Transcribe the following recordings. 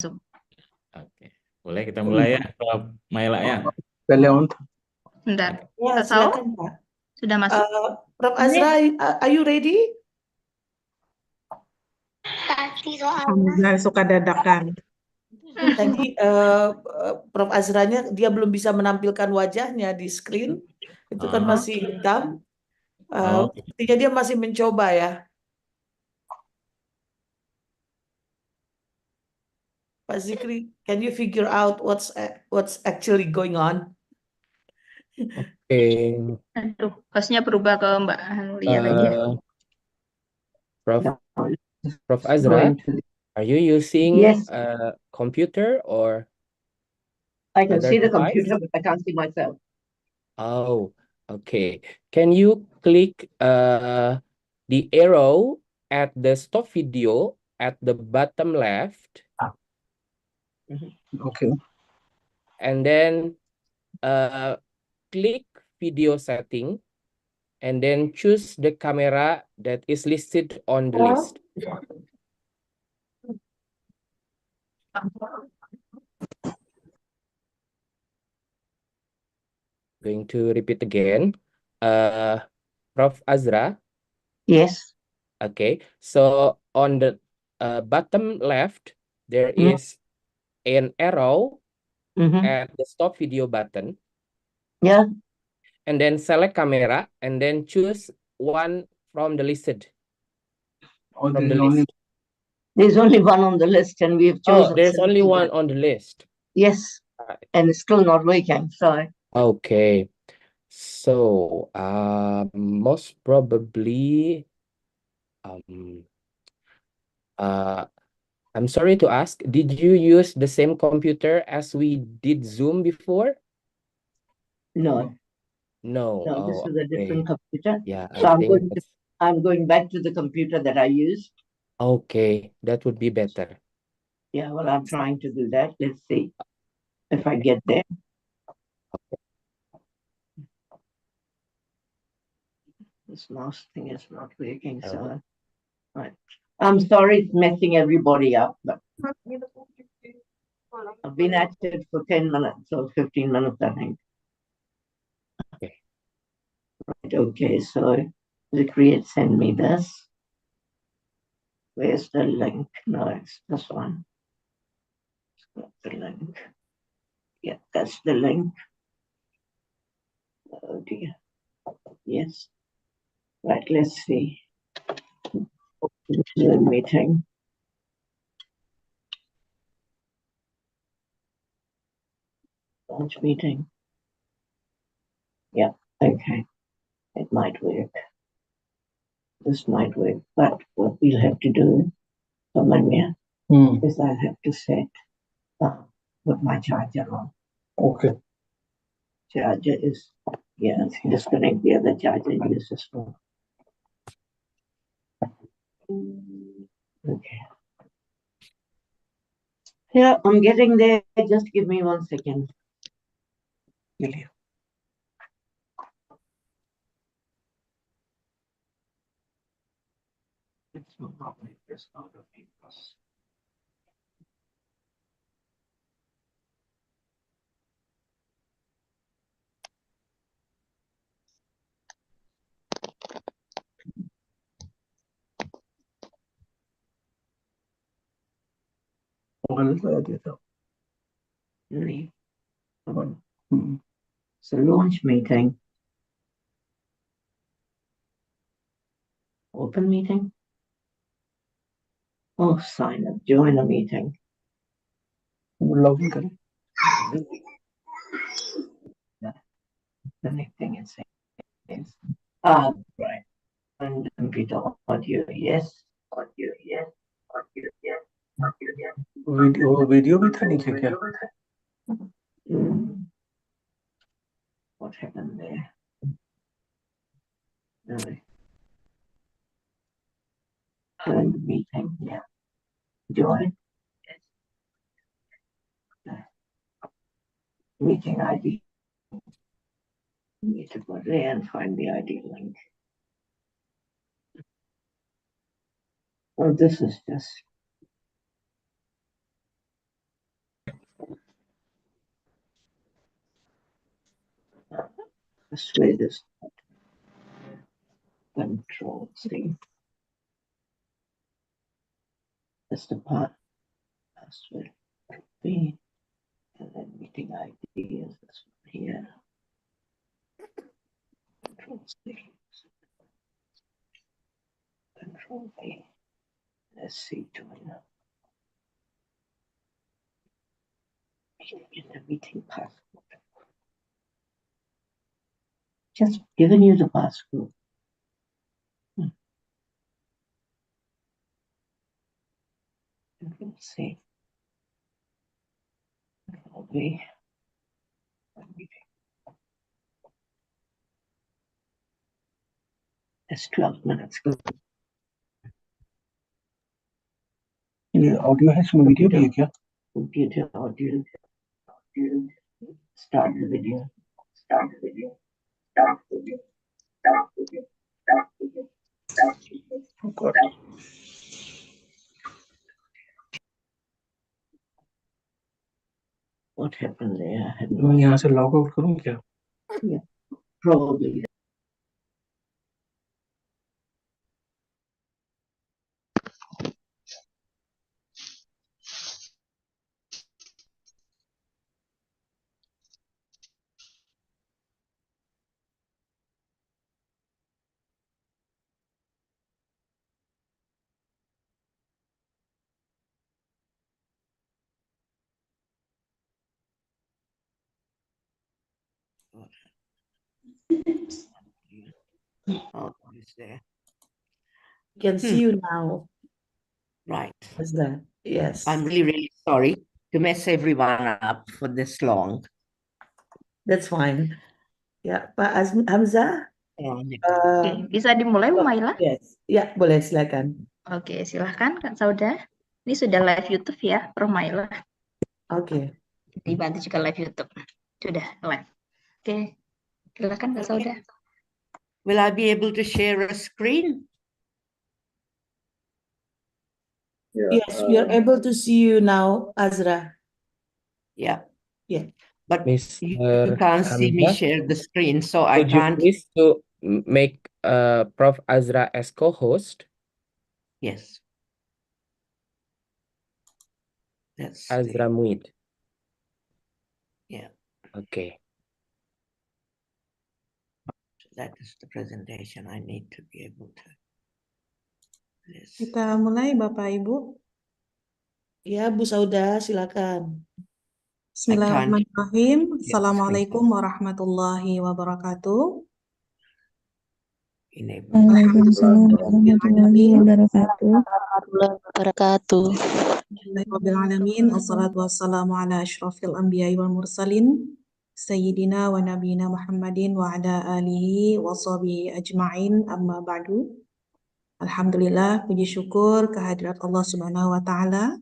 masuk. Oke. Boleh kita mulai ya, Prof. Maila ya. Bentar. Ya, Kita tahu silakan Pak. sudah masuk. Prof. Azra, are you ready? Suka dadakan. Tadi Prof. Azranya dia belum bisa menampilkan wajahnya di screen, itu kan masih hitam. Sepertinya dia masih mencoba ya. Pak Zikri, can you figure out what's actually going on? Oke. Aduh, hostnya berubah ke Mbak Anulia lagi ya. Prof. Azra, are you using Yes. a computer or I can other see the device? computer, but I can't see myself. Oh, okay. Can you click the arrow at the stop video at the bottom left, Okay. and then click video setting, and then choose the camera that is listed on the list. Going to repeat again. Prof. Azra. Yes. Okay, so on the bottom left, there is an arrow at the stop video button. Yeah. And then select camera and then choose one from the listed. From the list. There's only one on the list, and we have chosen. Oh, there's only one on the list. Yes. And it's still not working. So. Okay. So most probably I'm sorry to ask, did you use the same computer as we did Zoom before? No. No. No, this is a different computer. Yeah, so I'm going back to the computer that I used. Okay, that would be better. Yeah, well, I'm trying to do that. Let's see if I get there. This mouse thing is not working, so right. I'm sorry it's messing everybody up, but I've been at it for 10 minutes or 15 minutes, I think. Okay. Right, okay, so the create send me this. Where's the link? No, it's this one. That's the link. Yeah, that's the link. Oh dear. Yes. Right, let's see. The meeting. Launch meeting. Yeah, okay. It might work. This might work, but what we'll have to do, Samanya, is I'll have to set put my charger on. Okay. Charger is, yeah, disconnect the other charger and use this one. Okay. Yeah, I'm getting there. Just give me 1 second. Really. Let's move on with this out of focus. So launch meeting. Open meeting. Oh, sign up, join a meeting. Login. Connecting and saying. Right. And computer audio, yes. Audio, yes. Audio, yes. Audio, yes. Video भी था नीचे क्या? What happened there? No. Join the meeting, yeah. Join. Meeting ID. Need to go there and find the ID link. Oh, this is just. Persuade us. Control C. That's the part. Password B. And then meeting ID is this one here. Control C. Control B. Let's see, join. In the meeting password. Just giving you the password. Control C. Control B. It's 12 minutes. ये audio है इसमें video भी है क्या? Computer audio. Start the video. Start the video. Start the video. Start the video. Start the video. Start the video. Oh God. What happened there? I had मैं यहाँ से log out करूँ क्या? probably. Oh, it's there. We can see you now. Right. What's that? Yes, I'm really, really sorry to mess everyone up for this long. that's fine. Ya, Pak Hamzah. Oke, bisa dimulai, Bu Maila? Yes, ya boleh silakan. Oke, silahkan Kak Sauda. Ini sudah live YouTube ya, Prof Maila. Oke. Dibantu juga live YouTube. Sudah live. Oke, silakan Kak Sauda. Will I be able to share a screen? Yes, we are able to see you now, Azra. Yeah. Yeah. But you Mr. can't see me Hamzah, share the screen, so I could you can't. please to make Prof. Azra as co-host? Yes. That's Azra Muid. Yeah. Okay. That is the presentation. I need to be able to. Yes. Kita mulai Bapak Ibu. Ya, Bu Sauda, silakan. Bismillahirrahmanirrahim. Yes, Assalamualaikum warahmatullahi wabarakatuh. Enable. Waalaikumsalam warahmatullahi wabarakatuh. Alhamdulillahirrahmanirrahim. Assalatu wassalamu ala ashrafil anbiya'i wal mursalin. Sayyidina wa nabiyina Muhammadin wa ala alihi wa sahbihi ajma'in, amma ba'du. Alhamdulillah, puji syukur kehadirat Allah Subhanahu wa Ta'ala.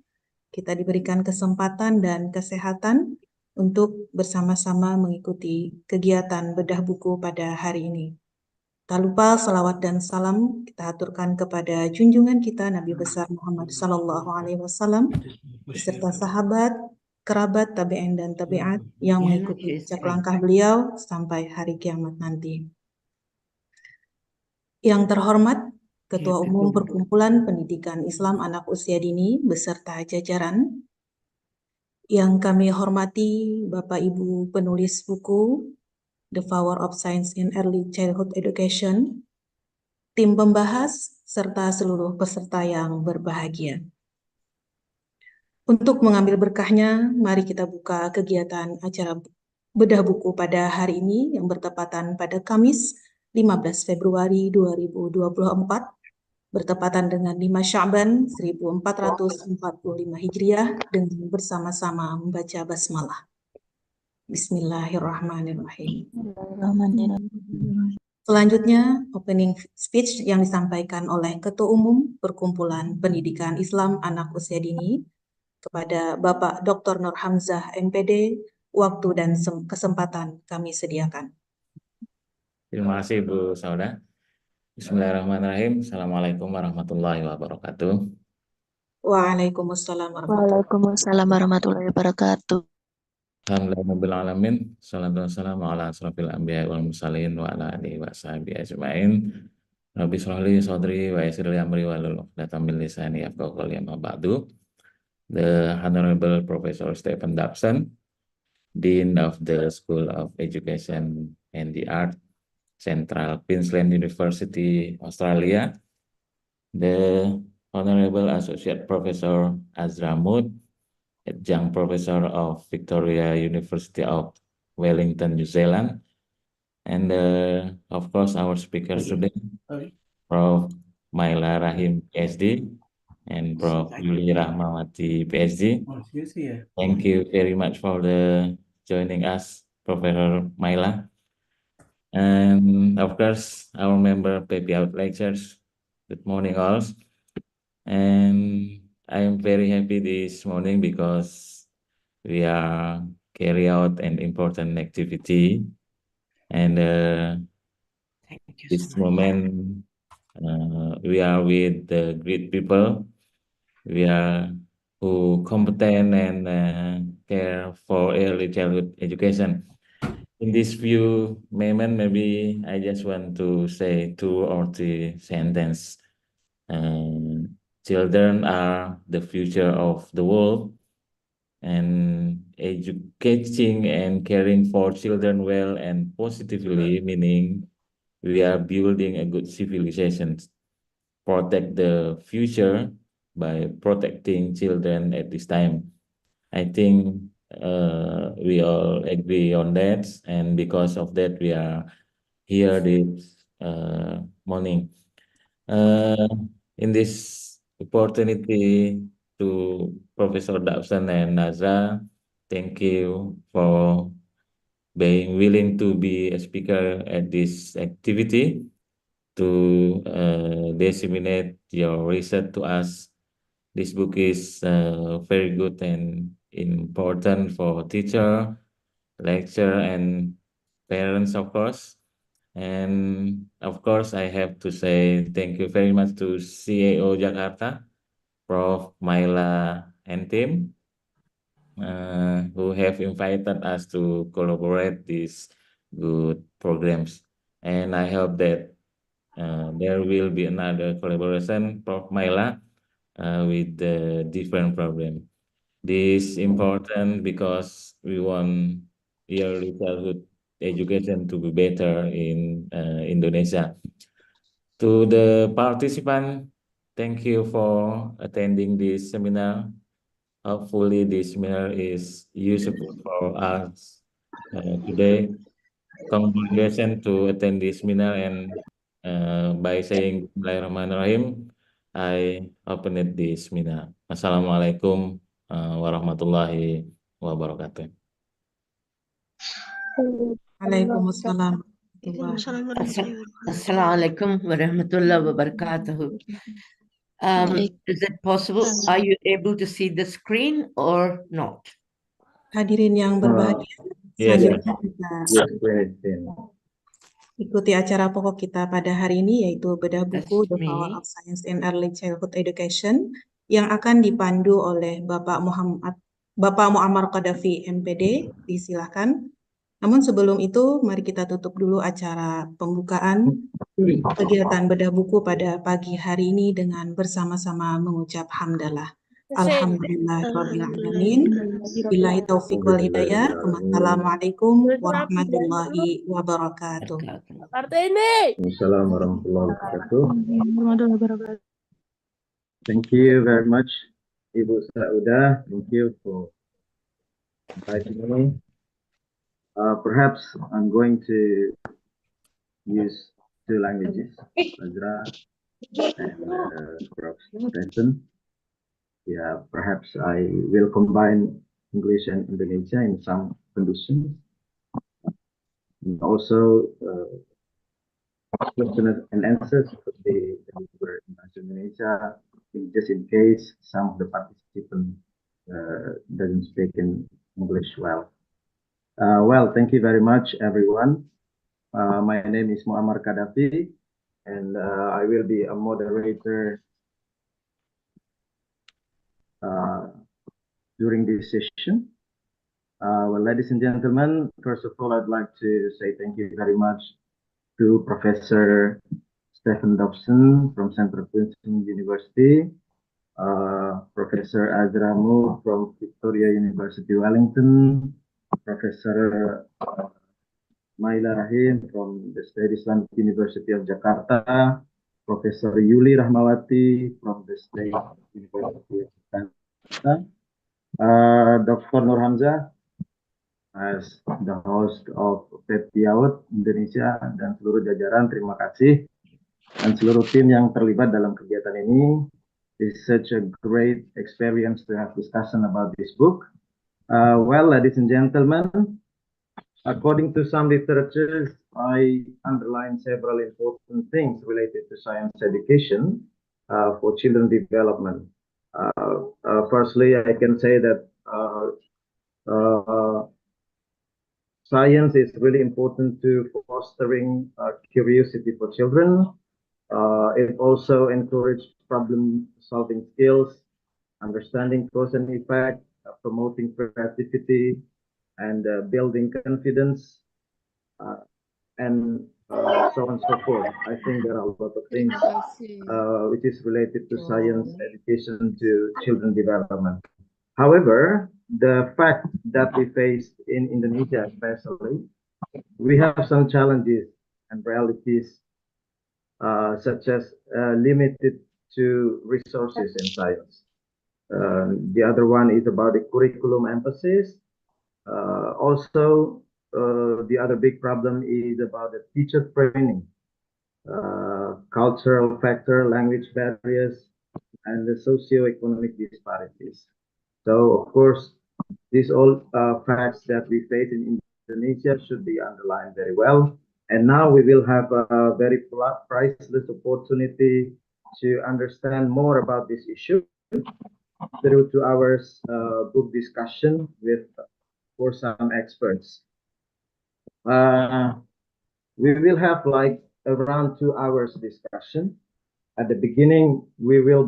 Kita diberikan kesempatan dan kesehatan untuk bersama-sama mengikuti kegiatan bedah buku pada hari ini. Tak lupa salawat dan salam kita aturkan kepada junjungan kita Nabi besar Muhammad Sallallahu Alaihi Wasallam beserta sahabat, kerabat, tabi'in dan tabi'at yang mengikuti jejak langkah beliau sampai hari kiamat nanti. Yang terhormat Ketua Umum Perkumpulan Pendidikan Islam Anak Usia Dini beserta jajaran, yang kami hormati Bapak Ibu penulis buku The Power of Science in Early Childhood Education, tim pembahas, serta seluruh peserta yang berbahagia. Untuk mengambil berkahnya, mari kita buka kegiatan acara bedah buku pada hari ini yang bertepatan pada Kamis 15 Februari 2024, bertepatan dengan 5 Sya'ban 1445 Hijriah dengan bersama-sama membaca basmalah. Bismillahirrahmanirrahim. Selanjutnya, opening speech yang disampaikan oleh Ketua Umum Perkumpulan Pendidikan Islam Anak Usia Dini kepada Bapak Dr. Nur Hamzah MPD, waktu dan kesempatan kami sediakan. Terima kasih Bu Sauda. Bismillahirrahmanirrahim. Assalamualaikum warahmatullahi wabarakatuh. Waalaikumsalam warahmatullahi wabarakatuh. Waalaikumsalam warahmatullahi wabarakatuh. Alhamdulillahirabbil alamin. Shalatu wassalamu ala asrofil anbiya'i wal mursalin wa ala alihi wa sahbihi ajma'in. Rabbi shrah li sadri wa yassir li amri wahlul 'uqdatam min lisani yafqahu qawli, amma ba'du. The Honorable Professor Stephen Dobson, Dean of the School of Education and the Art, Central Queensland University, Australia. The Honorable Associate Professor Azra Mood, Adjunct Professor of Victoria University of Wellington, New Zealand. And of course, our speakers today, Prof. Maila Rahim, PhD, and Prof. Yuli Rahmawati, PhD. Thank you very much for joining us, Professor Maila. And of course, our member Baby Out Lectures. Good morning, all. And I am very happy this morning because we are carry out an important activity, and this moment we are with the great people. We are who competent and care for early childhood education. In this few moments, maybe I just want to say 2 or 3 sentences. Children are the future of the world, and educating and caring for children well and positively, meaning we are building a good civilization. Protect the future by protecting children at this time. I think we all agree on that, and because of that, we are here this morning. In this opportunity to Professor Dobson and Nazra, thank you for being willing to be a speaker at this activity to disseminate your research to us. This book is very good and important for teacher, lecturer, and parents, of course. And of course, I have to say thank you very much to CAO Jakarta, Prof. Maila and team, who have invited us to collaborate these good programs. And I hope that there will be another collaboration, Prof. Maila, with the different program. This important because we want early childhood education to be better in Indonesia. To the participant, thank you for attending this seminar. Hopefully this seminar is useful for us today. Congratulations to attend this seminar, and by saying Bismillahirrahmanirrahim, I opened this seminar. Assalamualaikum warahmatullahi wabarakatuh. Waalaikumsalam. Assalamualaikum warahmatullahi wabarakatuh. Is it possible? Are you able to see the screen or not? Hadirin yang berbahagia, Yes, selanjutnya kita yes. ikuti acara pokok kita pada hari ini, yaitu bedah buku That's The Power me. of Science in Early Childhood Education yang akan dipandu oleh Bapak Muammar Qaddafi, MPD. Disilahkan. Namun sebelum itu, mari kita tutup dulu acara pembukaan kegiatan bedah buku pada pagi hari ini dengan bersama-sama mengucap hamdalah. Alhamdulillahirabbil alamin. Billahi taufiq wal hidayah. Wassalamualaikum warahmatullahi wabarakatuh. Assalamualaikum warahmatullahi wabarakatuh. Thank you very much, Ibu Sauda. Thank you for inviting me. Perhaps I'm going to use 2 languages, Azra and Prof. Stephen. Yeah, perhaps I will combine English and Indonesia in some conditions. And also, questions and answers could be delivered in Bahasa Indonesia, just in case some of the participants doesn't speak in English well. Well, thank you very much, everyone. My name is Muammar Qaddafi, and I will be a moderator during this session. Well, ladies and gentlemen, first of all, I'd like to say thank you very much to Professor Stephen Dobson from Central Queensland University, Professor Azra Moore from Victoria University Wellington, Professor Maila Rahim from the State Islamic University of Jakarta, Professor Yuli Rahmawati from the State University of Jakarta, Dr. Nur Hamzah as the host of Pepti Out Indonesia, dan seluruh jajaran, terima kasih, dan seluruh tim yang terlibat dalam kegiatan ini. It's such a great experience to have discussion about this book. Well, ladies and gentlemen, according to some literatures, I underline several important things related to science education for children development. Firstly, I can say that science is really important to fostering curiosity for children. It also encourages problem-solving skills, understanding cause and effect, promoting creativity, and building confidence, and so on and so forth. I think there are a lot of things which is related to science education to children development. However, the fact that we face in Indonesia especially, we have some challenges and realities such as limited to resources in science. The other one is about the curriculum emphasis. Also, the other big problem is about the teacher training, cultural factor, language barriers, and the socio-economic disparities. So, of course, these all facts that we face in Indonesia should be underlined very well. And now we will have a very priceless opportunity to understand more about this issue through 2 hours book discussion with for some experts. We will have like around 2 hours discussion. At the beginning, there will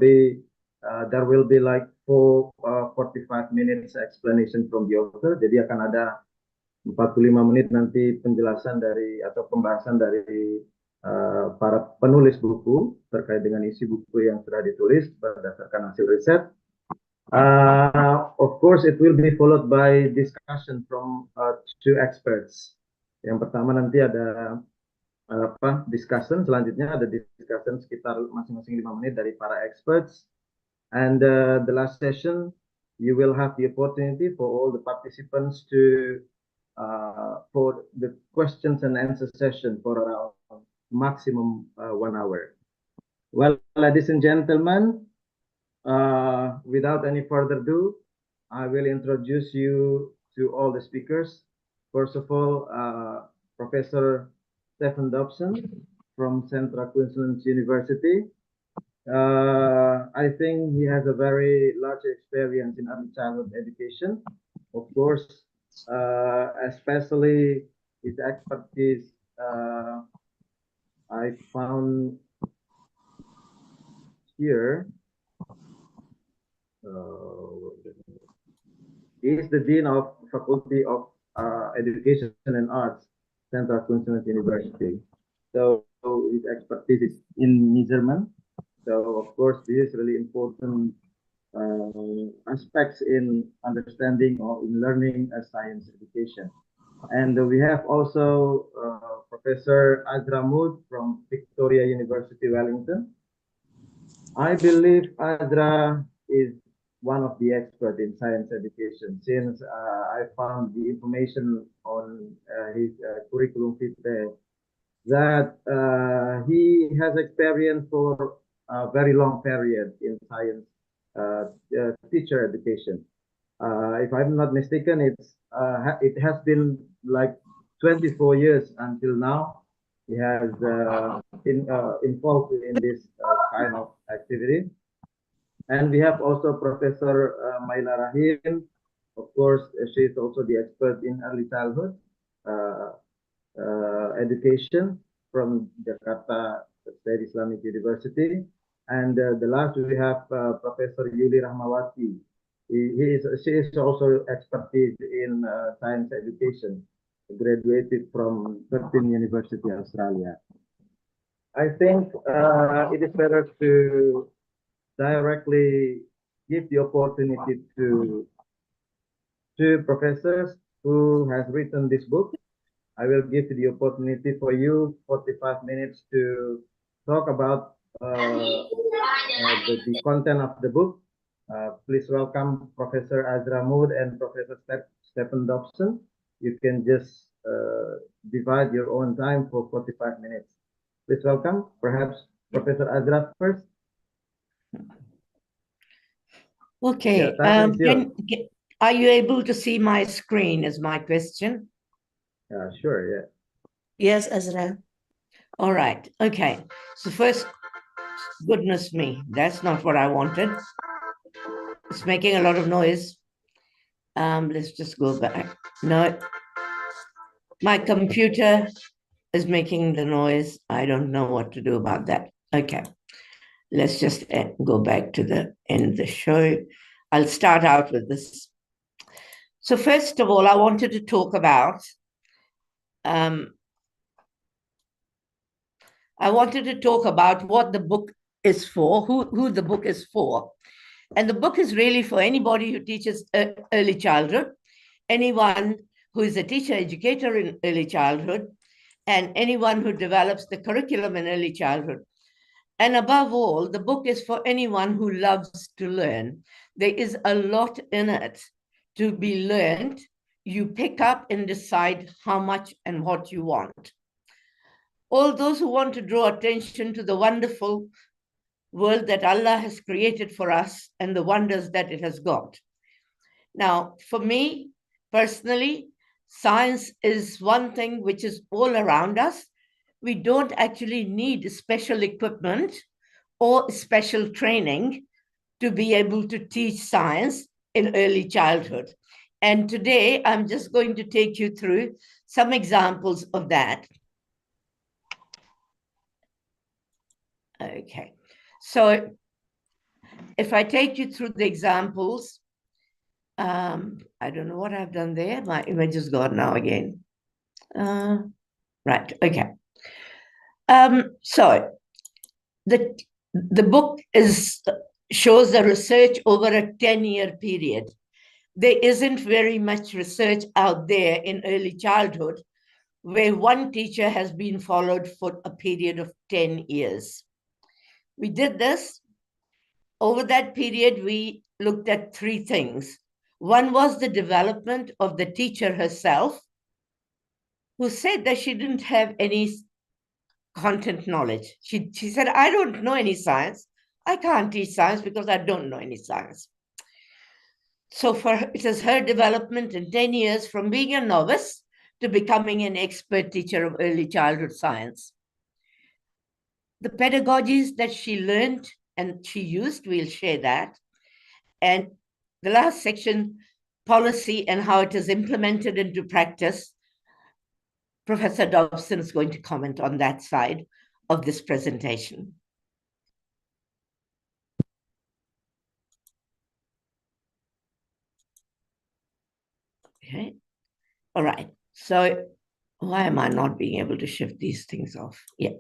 be like 45 minutes explanation from the author. Jadi akan ada 45 menit nanti penjelasan dari atau pembahasan dari para penulis buku terkait dengan isi buku yang sudah ditulis berdasarkan hasil riset. Of course, it will be followed by discussion from 2 experts. Yang pertama nanti ada discussion, selanjutnya ada discussion sekitar masing-masing 5 menit dari para experts. And the last session, you will have the opportunity for all the participants to for the questions and answer session for around maximum 1 hour. Well, ladies and gentlemen, without any further ado, I will introduce you to all the speakers. First of all, Professor Stephen Dobson from Central Queensland University. I think he has a very large experience in early childhood education. Of course, especially his expertise, I found here. He is the Dean of Faculty of Education and Arts, Central Queensland University. So his expertise is in measurement. So of course, this is really important aspects in understanding or in learning a science education. And we have also Professor Azra Mood from Victoria University Wellington. I believe Azra is one of the experts in science education, since I found the information on his curriculum vitae that he has experience for a very long period in science teacher education. If I'm not mistaken, it has been like 24 years until now. He has been involved in this kind of activity. And we have also Professor Maila Rahim. Of course, she is also the expert in early childhood education from Jakarta State Islamic University. And the last we have Professor Yuli Rahmawati She is also expertise in science education, graduated from 13 University Australia. I think it is better to directly give the opportunity to two professors who has written this book. I will give the opportunity for you 45 minutes to talk about the content of the book. Please welcome Professor Azra Mood and Professor Stephen Dobson. You can just divide your own time for 45 minutes. Please welcome, perhaps Professor Azra first. Okay. Are you able to see my screen is my question? Sure, yeah. Yes, Azra. All right. Okay. So first, goodness me, that's not what I wanted. It's making a lot of noise. Let's just go back. No, my computer is making the noise. I don't know what to do about that. Okay. Let's just go back to the end of the show. I'll start out with this. So first of all, I wanted to talk about what the book is for, who the book is for. And the book is really for anybody who teaches early childhood, anyone who is a teacher educator in early childhood, and anyone who develops the curriculum in early childhood. And above all, the book is for anyone who loves to learn. There is a lot in it to be learned. You pick up and decide how much and what you want. All those who want to draw attention to the wonderful world that Allah has created for us and the wonders that it has got. Now, for me, personally, science is one thing which is all around us. We don't actually need special equipment or special training to be able to teach science in early childhood. And today, I'm just going to take you through some examples of that. Okay, so if I take you through the examples, I don't know what I've done there. My image is gone now again. Right, okay. So the book shows the research over a 10-year period. There isn't very much research out there in early childhood where one teacher has been followed for a period of 10 years. We did this. Over that period, we looked at three things. One was the development of the teacher herself, who said that she didn't have any content knowledge. She said, I don't know any science. I can't teach science because I don't know any science. So it is her development in 10 years from being a novice to becoming an expert teacher of early childhood science. The pedagogies that she learned and she used, we'll share that. And the last section, policy and how it is implemented into practice. Professor Dobson is going to comment on that side of this presentation. Okay, all right. So why am I not being able to shift these things off? Yeah.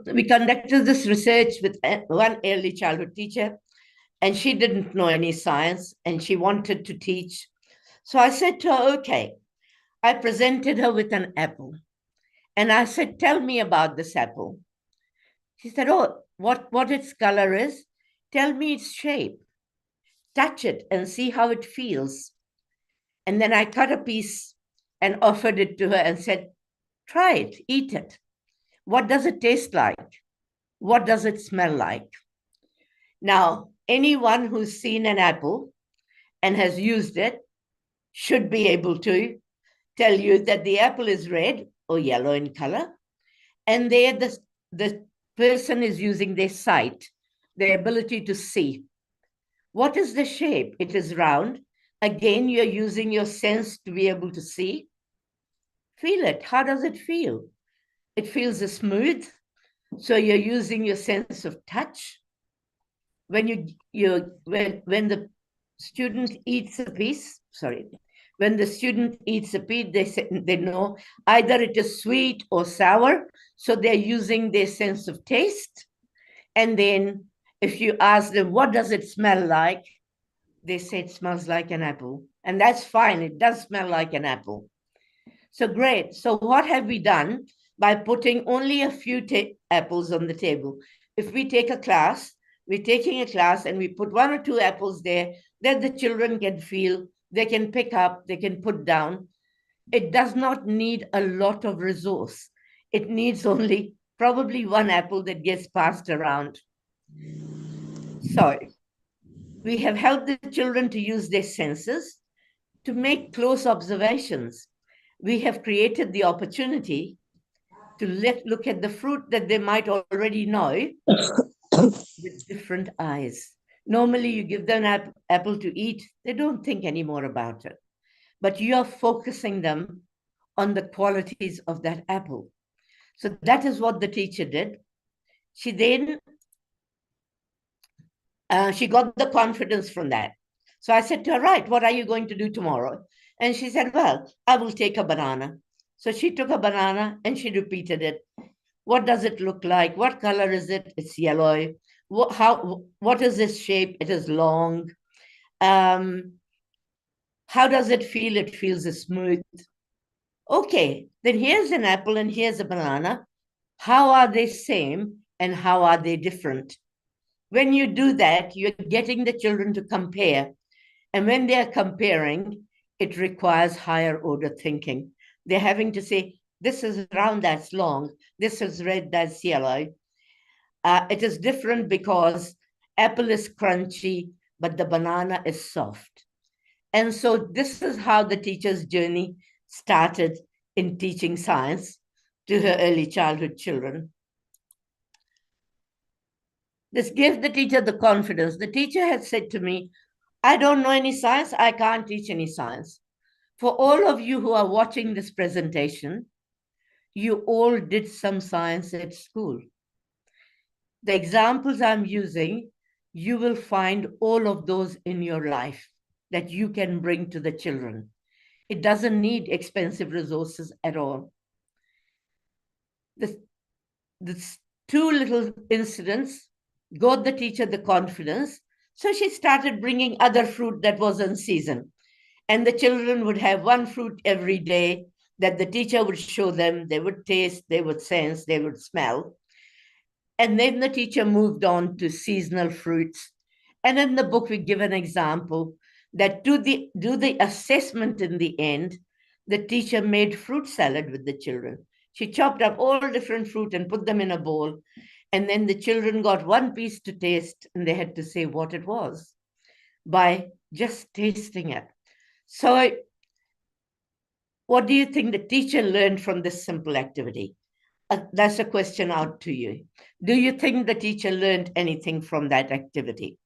We conducted this research with one early childhood teacher, and she didn't know any science, and she wanted to teach. So I said to her, okay, I presented her with an apple. And I said, tell me about this apple. She said, oh, what its color is? Tell me its shape. Touch it and see how it feels. And then I cut a piece and offered it to her and said, try it, eat it. What does it taste like? What does it smell like? Now, anyone who's seen an apple and has used it should be able to tell you that the apple is red or yellow in color. And there the person is using their sight, their ability to see. What is the shape? It is round. Again, you're using your sense to be able to see. Feel it. How does it feel? It feels smooth. So you're using your sense of touch. when when the student eats a piece, when the student eats a piece, they know either it is sweet or sour, so they're using their sense of taste. And then if you ask them, what does it smell like? They say it smells like an apple. And that's fine, it does smell like an apple. So great. So what have we done by putting only a few apples on the table? If we take a class, we're taking a class and we put 1 or 2 apples there that the children can feel, they can pick up, they can put down. It does not need a lot of resource. It needs only probably 1 apple that gets passed around. So we have helped the children to use their senses to make close observations. We have created the opportunity to look at the fruit that they might already know with different eyes. Normally, you give them an apple to eat, they don't think anymore about it. But you are focusing them on the qualities of that apple. So that is what the teacher did. She then, she got the confidence from that. So I said to her, right, what are you going to do tomorrow? And she said, well, I will take a banana. So she took a banana and she repeated it. What does it look like? What color is it? It's yellow. What is its shape? It is long. How does it feel? It feels smooth. Okay, then here's an apple and here's a banana. How are they same and how are they different? When you do that, you're getting the children to compare. And when they're comparing, it requires higher order thinking. They're having to say, this is round, that's long. This is red, that's yellow. It is different because apple is crunchy, but the banana is soft. And so this is how the teacher's journey started in teaching science to her early childhood children. This gave the teacher the confidence. The teacher had said to me, I don't know any science, I can't teach any science. For all of you who are watching this presentation, you all did some science at school. The examples I'm using, you will find all of those in your life that you can bring to the children. It doesn't need expensive resources at all. This 2 little incidents got the teacher the confidence. So she started bringing other fruit that was in season. And the children would have 1 fruit every day that the teacher would show them. They would taste, they would sense, they would smell. And then the teacher moved on to seasonal fruits. And in the book, we give an example that do the assessment in the end, the teacher made fruit salad with the children. She chopped up all different fruit and put them in a bowl. And then the children got 1 piece to taste, and they had to say what it was by just tasting it. So what do you think the teacher learned from this simple activity? That's a question out to you. Do you think the teacher learned anything from that activity?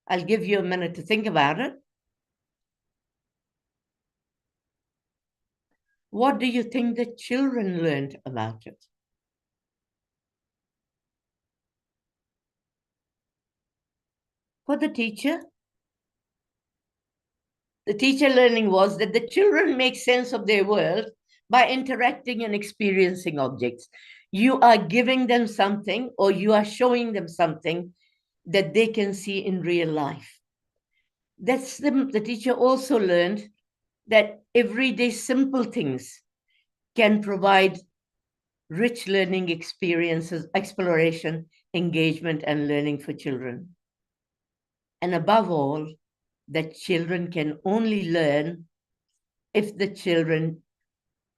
I'll give you a minute to think about it. What do you think the children learned about it? For the teacher learning was that the children make sense of their world by interacting and experiencing objects. You are giving them something or you are showing them something that they can see in real life. The teacher also learned that everyday simple things can provide rich learning experiences, exploration, engagement, and learning for children. And above all, that children can only learn if the children,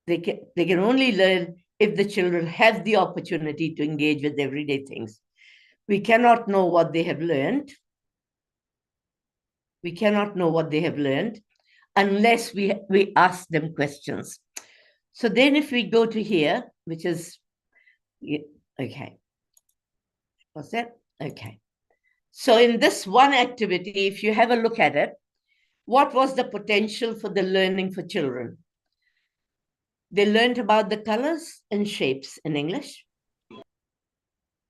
they can only learn if the children have the opportunity to engage with everyday things. We cannot know what they have learned. We cannot know what they have learned unless we ask them questions. So then if we go to here, which is, okay. What's that? Okay. So in this one activity, if you have a look at it, what was the potential for the learning for children? They learned about the colors and shapes in English.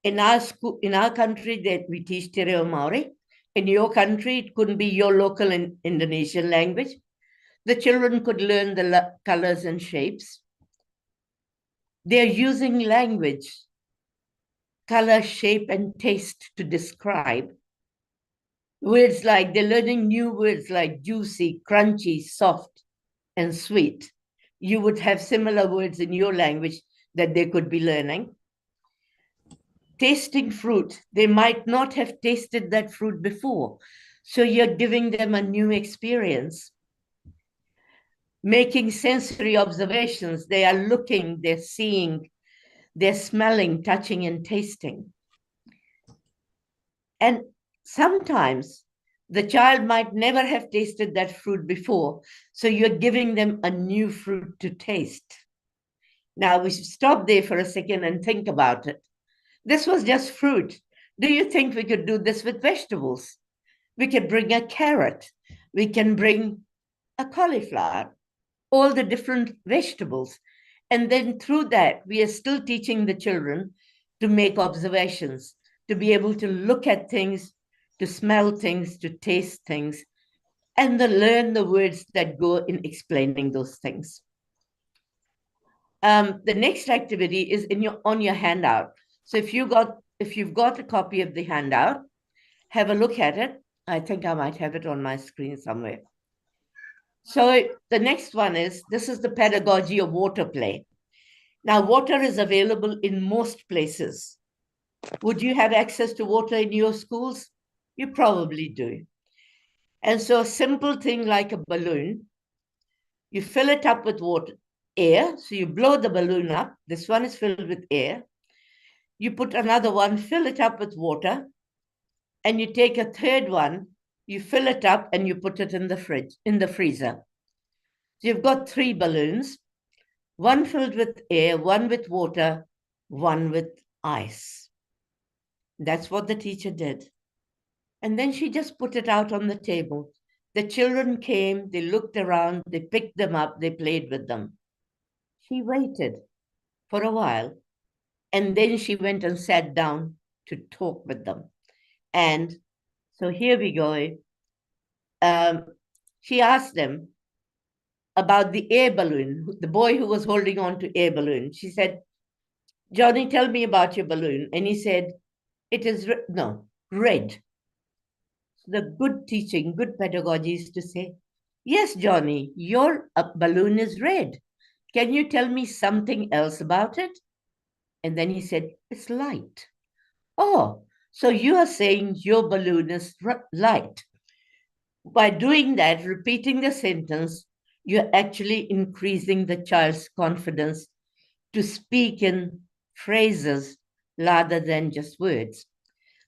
In our school, in our country, that we teach Te Reo Maori, In your country, it couldn't be your local Indonesian language. The children could learn the colors and shapes. They're using language, color, shape, and taste to describe. Words like, they're learning new words like juicy, crunchy, soft, and sweet. You would have similar words in your language that they could be learning. Tasting fruit, they might not have tasted that fruit before. So you're giving them a new experience. Making sensory observations, they are looking, they're seeing, they're smelling, touching, and tasting. And sometimes the child might never have tasted that fruit before, so you're giving them a new fruit to taste. Now we should stop there for a second and think about it. This was just fruit. Do you think we could do this with vegetables? We could bring a carrot. We can bring a cauliflower, all the different vegetables. And then through that, we are still teaching the children to make observations, to be able to look at things, to smell things, to taste things, and to learn the words that go in explaining those things. The next activity is on your handout. So if you've got a copy of the handout, have a look at it. I think I might have it on my screen somewhere. So the next one is, this is the pedagogy of water play. Now, water is available in most places. Would you have access to water in your schools? You probably do. And so a simple thing like a balloon, you fill it up with water, air. So you blow the balloon up. This one is filled with air. You put another one, fill it up with water, and you take a third one, you fill it up and you put it in the fridge, in the freezer. So you've got 3 balloons, one filled with air, one with water, one with ice. That's what the teacher did. And then she just put it out on the table. The children came, they looked around, they picked them up, they played with them. She waited for a while, and then she went and sat down to talk with them. And so here we go. She asked them about the air balloon, the boy who was holding on to air balloon. She said, Johnny, tell me about your balloon. And he said, it is red. The good teaching, good pedagogy is to say, yes, Johnny, your balloon is red. Can you tell me something else about it? And then he said, it's light. Oh, so you are saying your balloon is light. By doing that, repeating the sentence, you're actually increasing the child's confidence to speak in phrases rather than just words.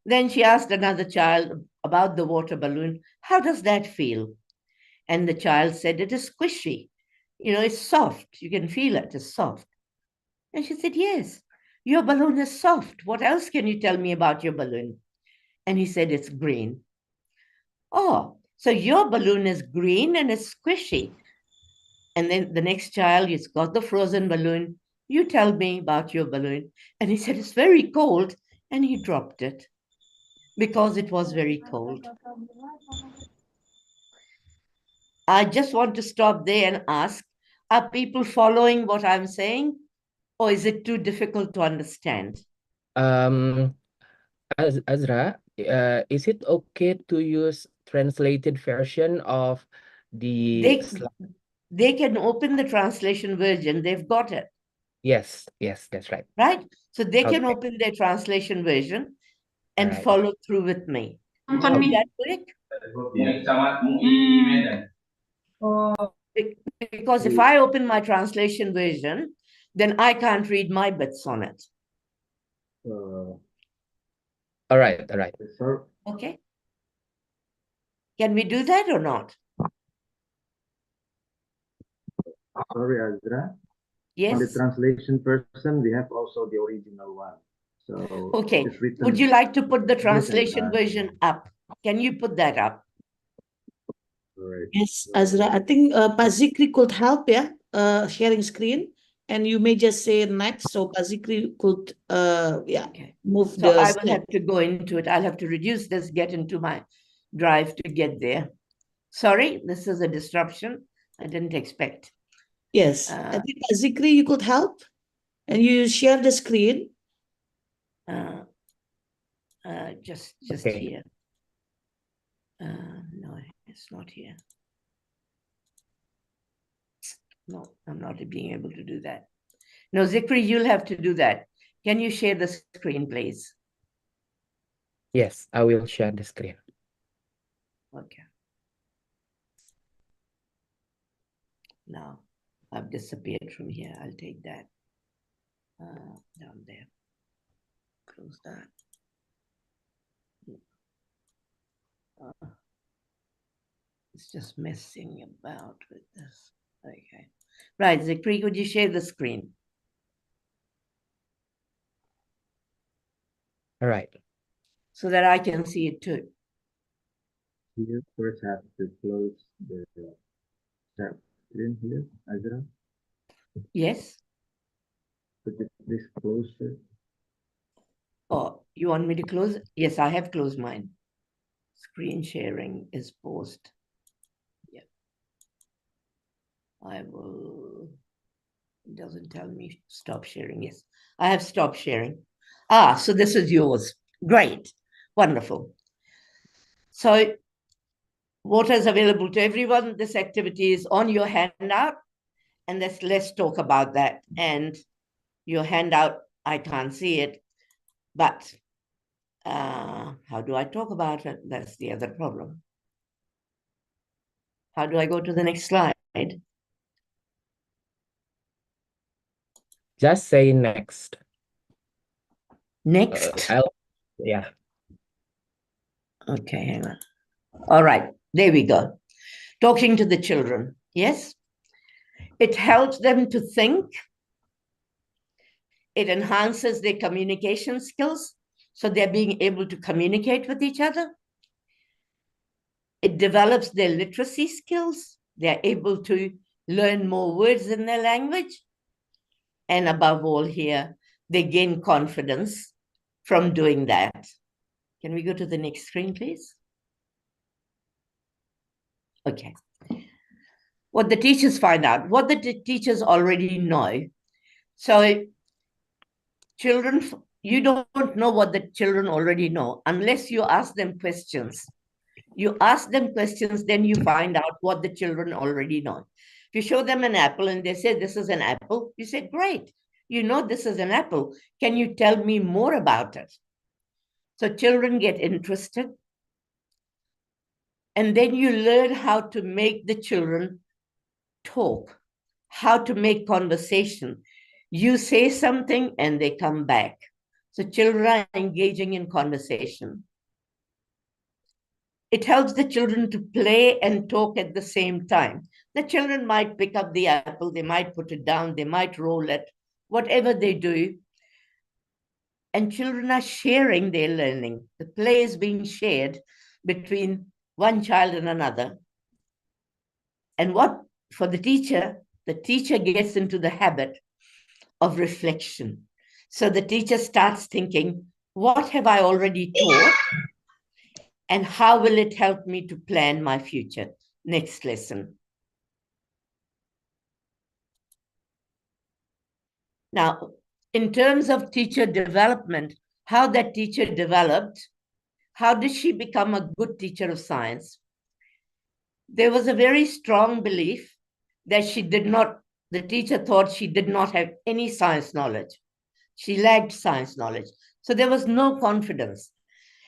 Then she asked another child about the water balloon. How does that feel? And the child said, it is squishy. It's soft. You can feel it. It's soft. And she said, yes, your balloon is soft. What else can you tell me about your balloon? And he said, it's green. Oh, so your balloon is green and it's squishy. And then the next child, he's got the frozen balloon. You tell me about your balloon. And he said, it's very cold. And he dropped it because it was very cold. I just want to stop there and ask, are people following what I'm saying? Or is it too difficult to understand? Azra, is it okay to use translated version of the slide? They can open the translation version. They've got it. Yes, that's right. Right? So they can open their translation version and follow through with me. Would that work? Because if I open my translation version, then I can't read my bits on it. All right. Okay. Can we do that or not? Sorry, Azra. Yes. On the translation person, we have also the original one. So okay. Would you like to put the translation version up? Can you put that up? Right. Yes, Azra. I think Pak Zikri could help, sharing screen, and you may just say next, so Pak Zikri could, move so the. I will have to go into it. I'll have to reduce this, get into my drive to get there. Sorry, this is a disruption I didn't expect. Yes. I think Zikri, you could help, and you share the screen. Just Okay. here. No, it's not here. No, I'm not being able to do that. No, Zikri, you'll have to do that. Can you share the screen, please? Yes, I will share the screen. Okay. Now, I've disappeared from here. I'll take that. Down there. Close that. It's just messing about with this. Okay. Right, Zikri, could you share the screen? All right. So that I can see it too. You first have to close the chat screen here, Azra. Yes? Could you please close it? Oh, you want me to close it? Yes, I have closed mine. Screen sharing is paused. Yeah. I will, it doesn't tell me stop sharing. Yes, I have stopped sharing. Ah, so this is yours. Great. Wonderful. So what is available to everyone? This activity is on your handout, and let's talk about that. And your handout, I can't see it, but how do I talk about it? That's the other problem. How do I go to the next slide? Just say next. Next. Yeah. Okay, hang on. All right, there we go. Talking to the children, yes? It helps them to think. It enhances their communication skills, so they're being able to communicate with each other. It develops their literacy skills. They're able to learn more words in their language. And above all here, they gain confidence from doing that. Can we go to the next screen, please? Okay. What the teachers find out, what the teachers already know. So children, you don't know what the children already know unless you ask them questions. You ask them questions, then you find out what the children already know. If you show them an apple and they say, this is an apple, you say, great, you know this is an apple. Can you tell me more about it? So children get interested. And then you learn how to make the children talk, how to make conversation. You say something and they come back. So children are engaging in conversation. It helps the children to play and talk at the same time. The children might pick up the apple, they might put it down, they might roll it, whatever they do. And children are sharing their learning. The play is being shared between one child and another. And what, for the teacher gets into the habit of reflection. So the teacher starts thinking, what have I already taught? And how will it help me to plan my future? Next lesson. Now, in terms of teacher development, how that teacher developed, how did she become a good teacher of science? There was a very strong belief that the teacher thought she did not have any science knowledge. She lacked science knowledge. So there was no confidence.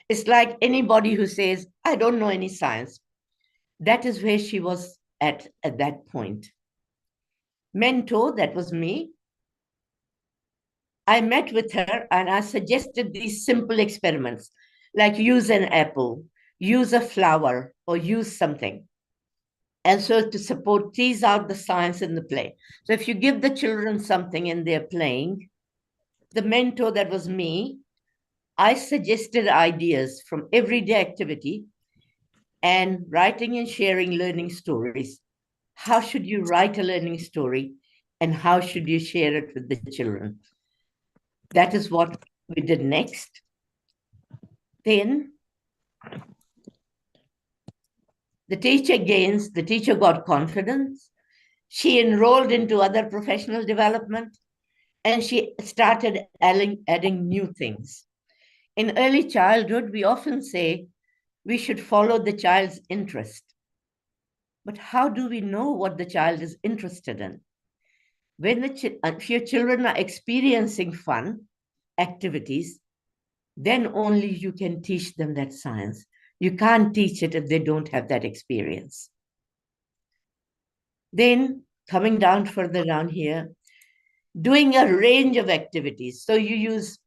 It's like anybody who says, I don't know any science. That is where she was at that point. Mentor, that was me. I met with her and I suggested these simple experiments, like use an apple, use a flower, or use something. And so to tease out the science in the play. So if you give the children something and they're playing, the mentor, that was me, I suggested ideas from everyday activity and writing and sharing learning stories. How should you write a learning story and how should you share it with the children? That is what we did next. Then The teacher gains, the teacher got confidence. She enrolled into other professional development, and she started adding new things. In early childhood, we often say we should follow the child's interest. But how do we know what the child is interested in? When if your children are experiencing fun activities, then only you can teach them that science. You can't teach it if they don't have that experience. Then, coming down further down here, doing a range of activities. So you use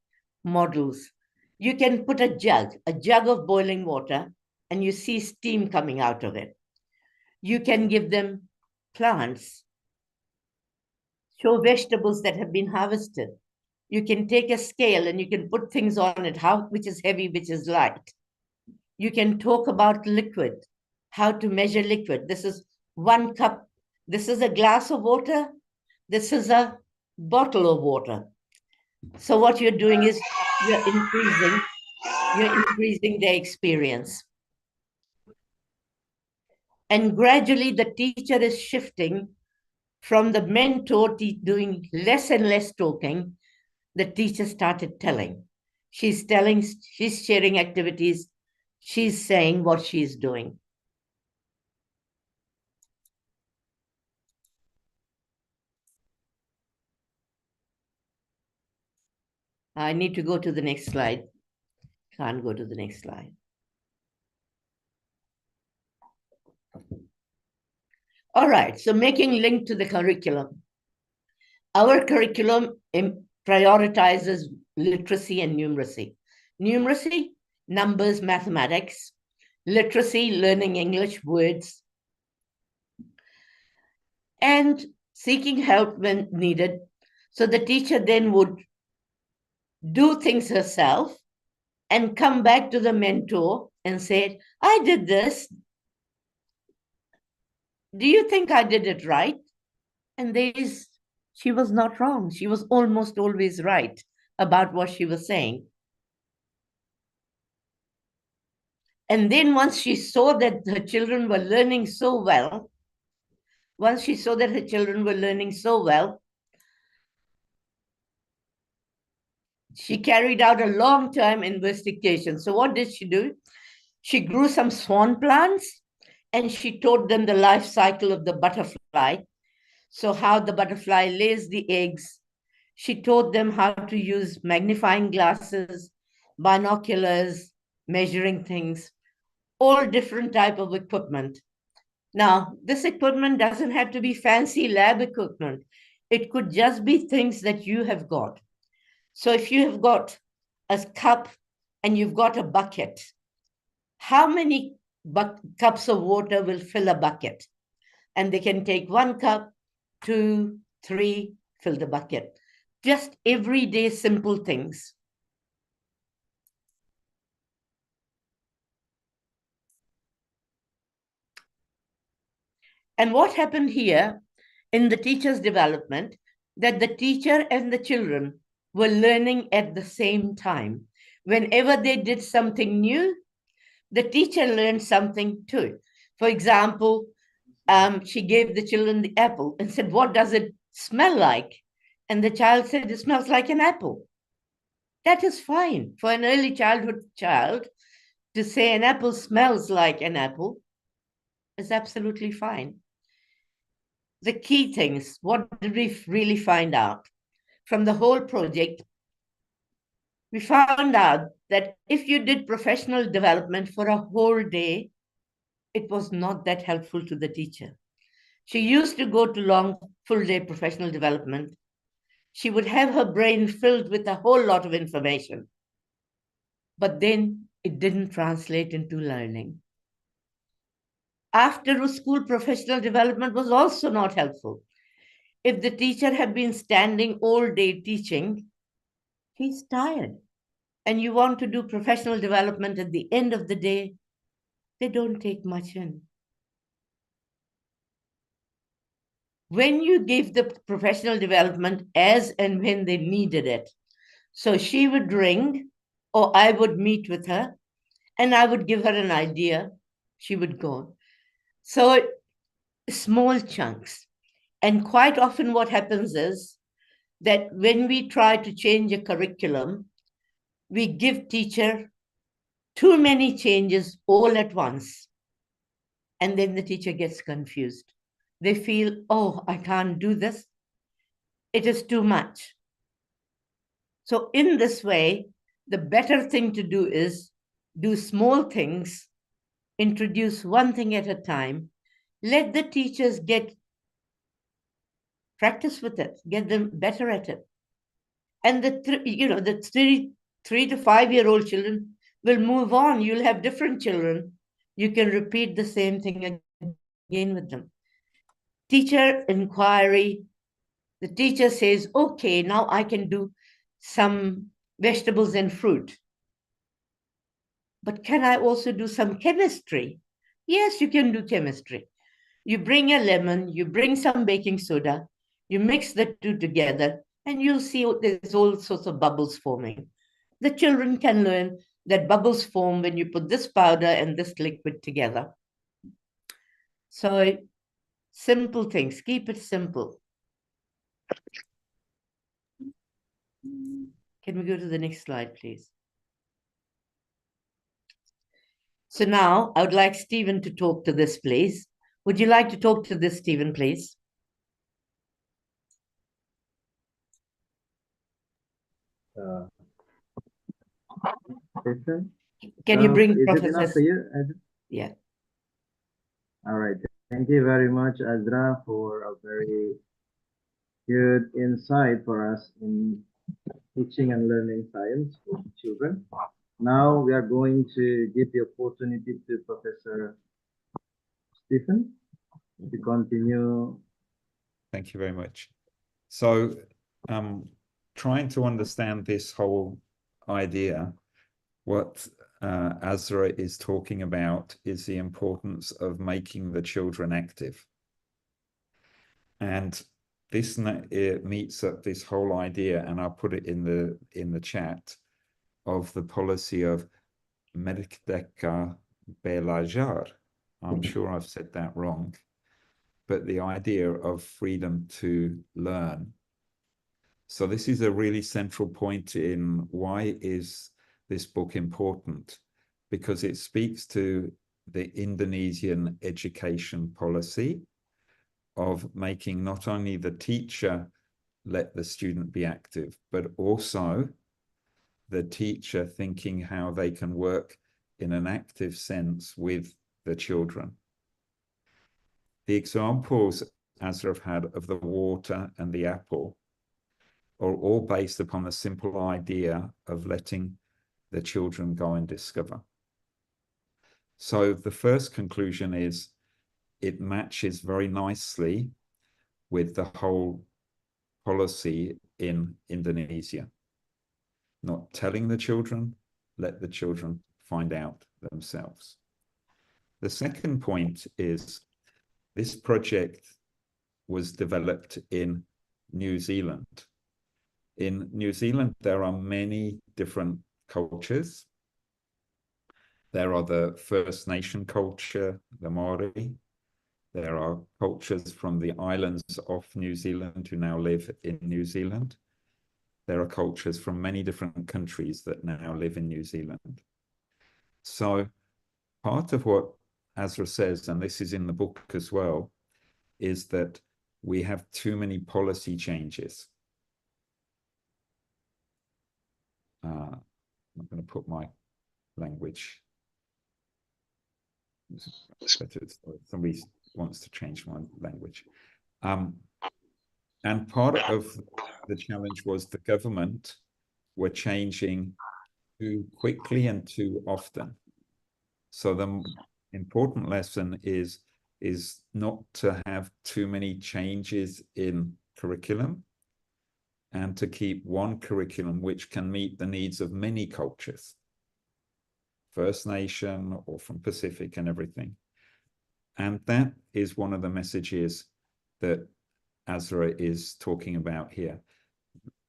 models. You can put a jug of boiling water, and you see steam coming out of it. You can give them plants, show vegetables that have been harvested. You can take a scale and you can put things on it, which is heavy, which is light. You can talk about liquid, how to measure liquid. This is 1 cup. This is a glass of water. This is a bottle of water. So what you're doing is you're increasing their experience. And gradually the teacher is shifting from the mentor doing less and less talking. The teacher started telling. She's sharing activities. She's saying what she's doing. I need to go to the next slide. Can't go to the next slide. All right, so making link to the curriculum. Our curriculum prioritizes literacy and numeracy. Numeracy, numbers, mathematics. Literacy, learning English words. And seeking help when needed. So the teacher then would do things herself and come back to the mentor and say, I did this. Do you think I did it right? And she was not wrong. She was almost always right about what she was saying. And then once she saw that her children were learning so well, she carried out a long-term investigation. So what did she do? She grew some swan plants and she taught them the life cycle of the butterfly. So how the butterfly lays the eggs. She taught them how to use magnifying glasses, binoculars, measuring things, all different type of equipment. Now, this equipment doesn't have to be fancy lab equipment. It could just be things that you have got. So if you have got a cup and you've got a bucket, how many cups of water will fill a bucket? And they can take 1 cup, 2, 3, fill the bucket. Just everyday simple things. And what happened here in the teacher's development, that the teacher and the children were learning at the same time. Whenever they did something new, the teacher learned something too. For example, she gave the children the apple and said, what does it smell like? And the child said, it smells like an apple. That is fine for an early childhood child to say an apple smells like an apple is absolutely fine. The key things, what did we really find out? From the whole project, we found out that if you did professional development for a whole day, it was not that helpful to the teacher. She used to go to long full-day professional development. She would have her brain filled with a whole lot of information, but then it didn't translate into learning. After school professional development was also not helpful. If the teacher had been standing all day teaching, he's tired. And you want to do professional development at the end of the day, they don't take much in. When you give the professional development as and when they needed it, so she would ring or I would meet with her and I would give her an idea, she would go. So small chunks. And quite often what happens is that when we try to change a curriculum, we give teacher too many changes all at once. And then the teacher gets confused. They feel, oh, I can't do this. It is too much. So in this way, the better thing to do is do small things, introduce one thing at a time, let the teachers get practice with it, get them better at it. And the 3 to 5 year old children will move on. You'll have different children. You can repeat the same thing again with them. Teacher inquiry. The teacher says, okay, now I can do some vegetables and fruit. But can I also do some chemistry? Yes, you can do chemistry. You bring a lemon, you bring some baking soda, you mix the two together, and you'll see there's all sorts of bubbles forming. The children can learn that bubbles form when you put this powder and this liquid together. So simple things, keep it simple. Can we go to the next slide, please? So now I would like Stephen to talk to this, please. Would you like to talk to this, Stephen, please? Stephen? Can you bring Is it Professor? enough for you, Azra? Yeah. All right. Thank you very much, Azra, for a very good insight for us in teaching and learning science for children. Now we are going to give the opportunity to Professor Stephen to continue. Thank you very much. So trying to understand this whole idea, what Azra is talking about is the importance of making the children active. And this it meets up this whole idea, and I'll put it in the chat, of the policy of Merdeka Belajar. I'm sure I've said that wrong, but the idea of freedom to learn. So this is a really central point in why is this book important, because it speaks to the Indonesian education policy of making not only the teacher let the student be active, but also the teacher thinking how they can work in an active sense with the children. The examples Azra have had of the water and the apple are all based upon the simple idea of letting the children go and discover. So the first conclusion is it matches very nicely with the whole policy in Indonesia. Not telling the children, let the children find out themselves. The second point is this project was developed in New Zealand. In New Zealand, there are many different cultures. There are the First Nation culture, the Maori. There are cultures from the islands of New Zealand who now live in New Zealand. There are cultures from many different countries that now live in New Zealand. So part of what Azra says, and this is in the book as well, is that we have too many policy changes. I'm going to put my language. Somebody wants to change my language. And part of the challenge was the government were changing too quickly and too often. So the important lesson is not to have too many changes in curriculum, and to keep one curriculum which can meet the needs of many cultures, First Nation or from Pacific and everything. And that is one of the messages that Azra is talking about here.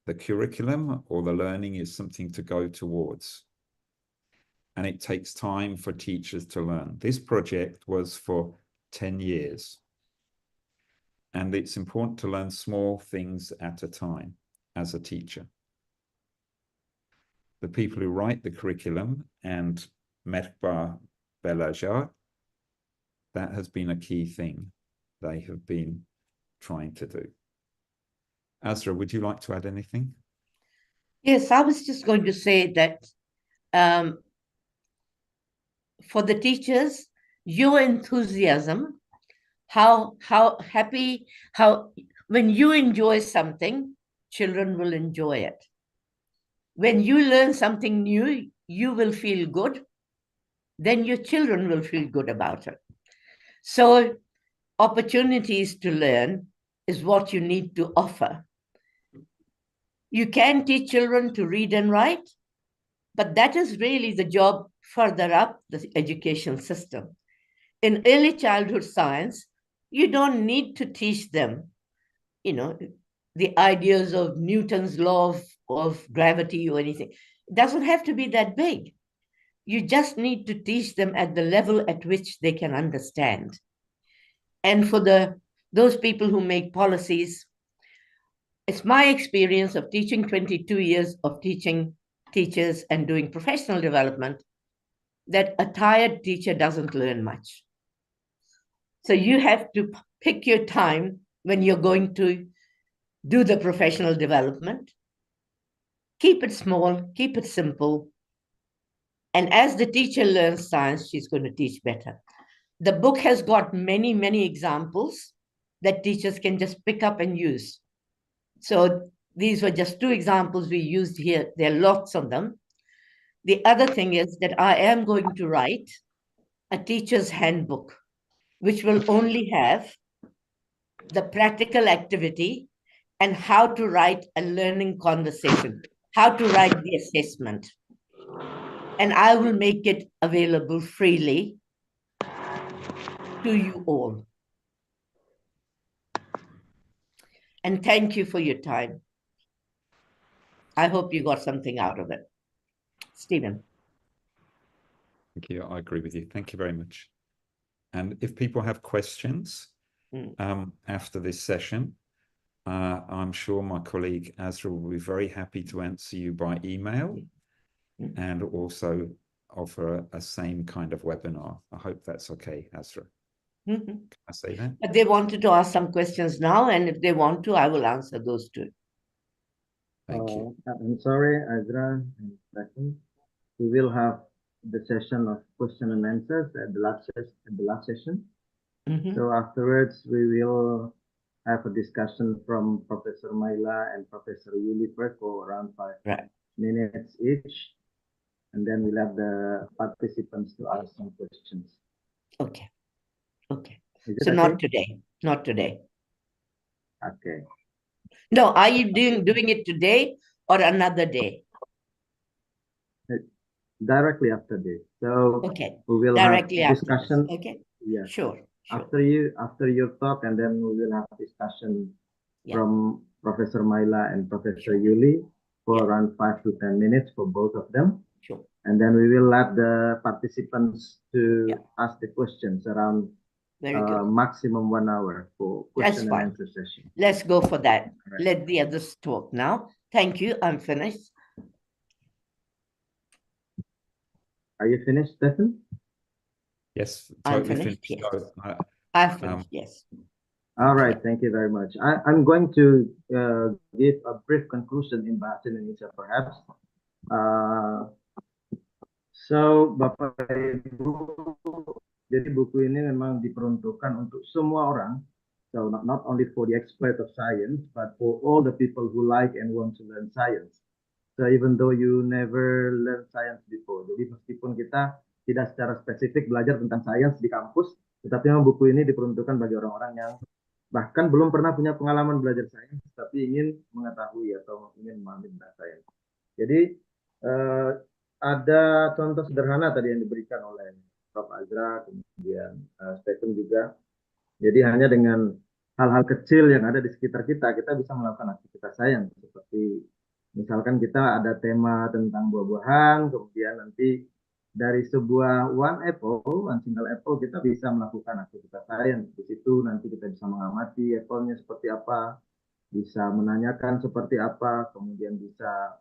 The curriculum or the learning is something to go towards. And it takes time for teachers to learn. This project was for 10 years. And it's important to learn small things at a time as a teacher. The people who write the curriculum and Merkbar Belajar, that has been a key thing they have been trying to do. Azra, would you like to add anything? Yes, I was just going to say that for the teachers, your enthusiasm, how happy, when you enjoy something, children will enjoy it. When you learn something new, you will feel good, then your children will feel good about it. So opportunities to learn is what you need to offer. You can teach children to read and write, but that is really the job further up the education system. In early childhood science, you don't need to teach them, the ideas of Newton's law of gravity or anything. It doesn't have to be that big. You just need to teach them at the level at which they can understand. And for those people who make policies, it's my experience of teaching 22 years of teaching teachers and doing professional development that a tired teacher doesn't learn much. So you have to pick your time when you're going to do the professional development. Keep it small, keep it simple. And as the teacher learns science, she's going to teach better. The book has got many, many examples that teachers can just pick up and use. So these were just 2 examples we used here. There are lots of them. The other thing is that I am going to write a teacher's handbook, which will only have the practical activity and how to write a learning conversation, how to write the assessment. And I will make it available freely to you all. And thank you for your time. I hope you got something out of it. Stephen. Thank you. I agree with you. Thank you very much. And if people have questions after this session, I'm sure my colleague Azra will be very happy to answer you by email and also offer a same kind of webinar. I hope that's okay, Azra. Can I say that? But they wanted to ask some questions now, and if they want to, I will answer those too. Thank you. I'm sorry, Azra and Stephen. We will have the session of question and answers at the last session. So afterwards, we will have a discussion from Professor Maila and Professor Yuli first for around 5 minutes each. And then we'll have the participants to ask some questions. Okay. Okay. okay? So not today. Not today. Okay. No, are you doing it today or another day? Directly after this. So okay. We will directly have after discussion. this. Okay. Yeah. Sure. After your talk, and then we will have discussion from Professor Maila and Professor Yuli for around 5 to 10 minutes for both of them. Sure. And then we will let the participants to ask the questions around maximum 1 hour for question and answer session. Let's go for that. Right. Let the others talk now. Thank you. I'm finished. Are you finished, Stephen? Yes, totally finished. Yes. So, I'm finished, yes. All right, thank you very much. I'm going to give a brief conclusion in Bahasa Indonesia, perhaps. So, Bapak Ibu, jadi buku ini memang diperuntukkan untuk semua orang. So, not only for the expert of science, but for all the people who like and want to learn science. So, even though you never learn science before, jadi meskipun kita tidak secara spesifik belajar tentang sains di kampus, tetapi memang buku ini diperuntukkan bagi orang-orang yang bahkan belum pernah punya pengalaman belajar sains, tapi ingin mengetahui atau ingin memahami tentang sains. Jadi ada contoh sederhana tadi yang diberikan oleh Prof. Azra, kemudian Stephen juga. Jadi hanya dengan hal-hal kecil yang ada di sekitar kita, kita bisa melakukan aktivitas sains. Seperti misalkan kita ada tema tentang buah-buahan, kemudian nanti dari sebuah one single apple, kita bisa melakukan aktivitas sains. Di situ nanti kita bisa mengamati apple-nya seperti apa, bisa menanyakan seperti apa, kemudian bisa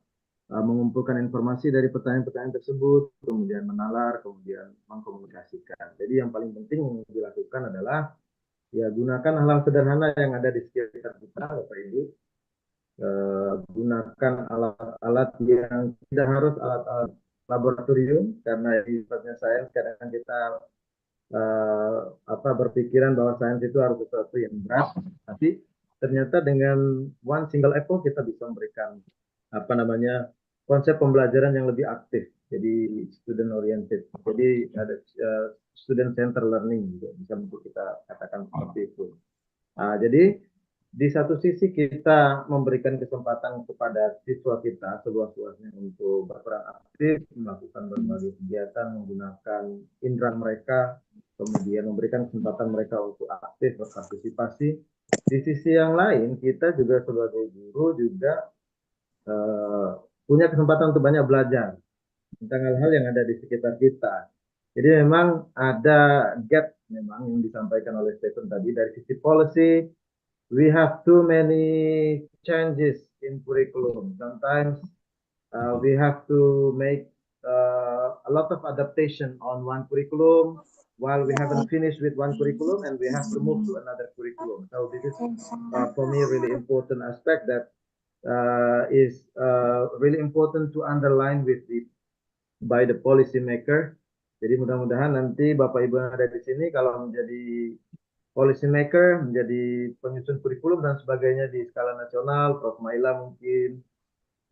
mengumpulkan informasi dari pertanyaan-pertanyaan tersebut, kemudian menalar, kemudian mengkomunikasikan. Jadi yang paling penting yang dilakukan adalah ya gunakan hal-hal sederhana yang ada di sekitar kita, Bapak Ibu. Gunakan alat-alat yang tidak harus alat-alat laboratorium, karena sifatnya sains kadang kita berpikiran bahwa sains itu harus sesuatu yang berat, tapi ternyata dengan one single apple kita bisa memberikan konsep pembelajaran yang lebih aktif, jadi student oriented, jadi ada student center learning juga bisa untuk kita katakan seperti itu. Jadi di satu sisi kita memberikan kesempatan kepada siswa kita seluas-luasnya untuk berperan aktif, melakukan berbagai kegiatan menggunakan indera mereka, kemudian memberikan kesempatan mereka untuk aktif berpartisipasi. Di sisi yang lain, kita juga sebagai guru juga punya kesempatan untuk banyak belajar tentang hal-hal yang ada di sekitar kita. Jadi memang ada gap memang yang disampaikan oleh Stephen tadi dari sisi policy. We have too many changes in curriculum. Sometimes we have to make a lot of adaptation on one curriculum while we haven't finished with one curriculum and we have to move to another curriculum. So this is for me really important aspect that is really important to underline by the policy maker. Jadi mudah-mudahan nanti Bapak Ibu yang ada di sini kalau menjadi policy maker, menjadi penyusun kurikulum dan sebagainya di skala nasional, Prof. Maila mungkin,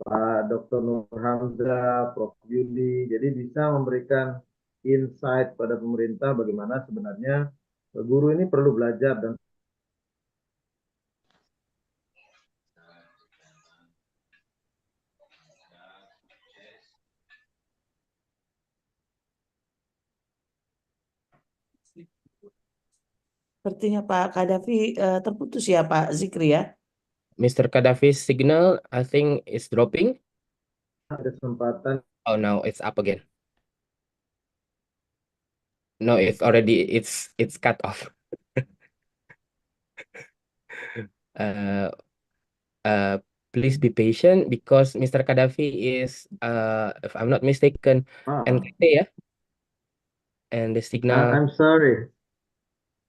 Pak Dr. Nur Hamzah, Prof. Yudi, jadi bisa memberikan insight pada pemerintah bagaimana sebenarnya guru ini perlu belajar dan Sepertinya Pak Kadafi terputus ya Pak Zikri ya. Mr. Gaddafi's signal, I think, is dropping. ada kesempatan. Oh, now it's up again. No, it's cut off. Please be patient because Mr. Gaddafi is, if I'm not mistaken, NKT, yeah? And the signal. I'm sorry.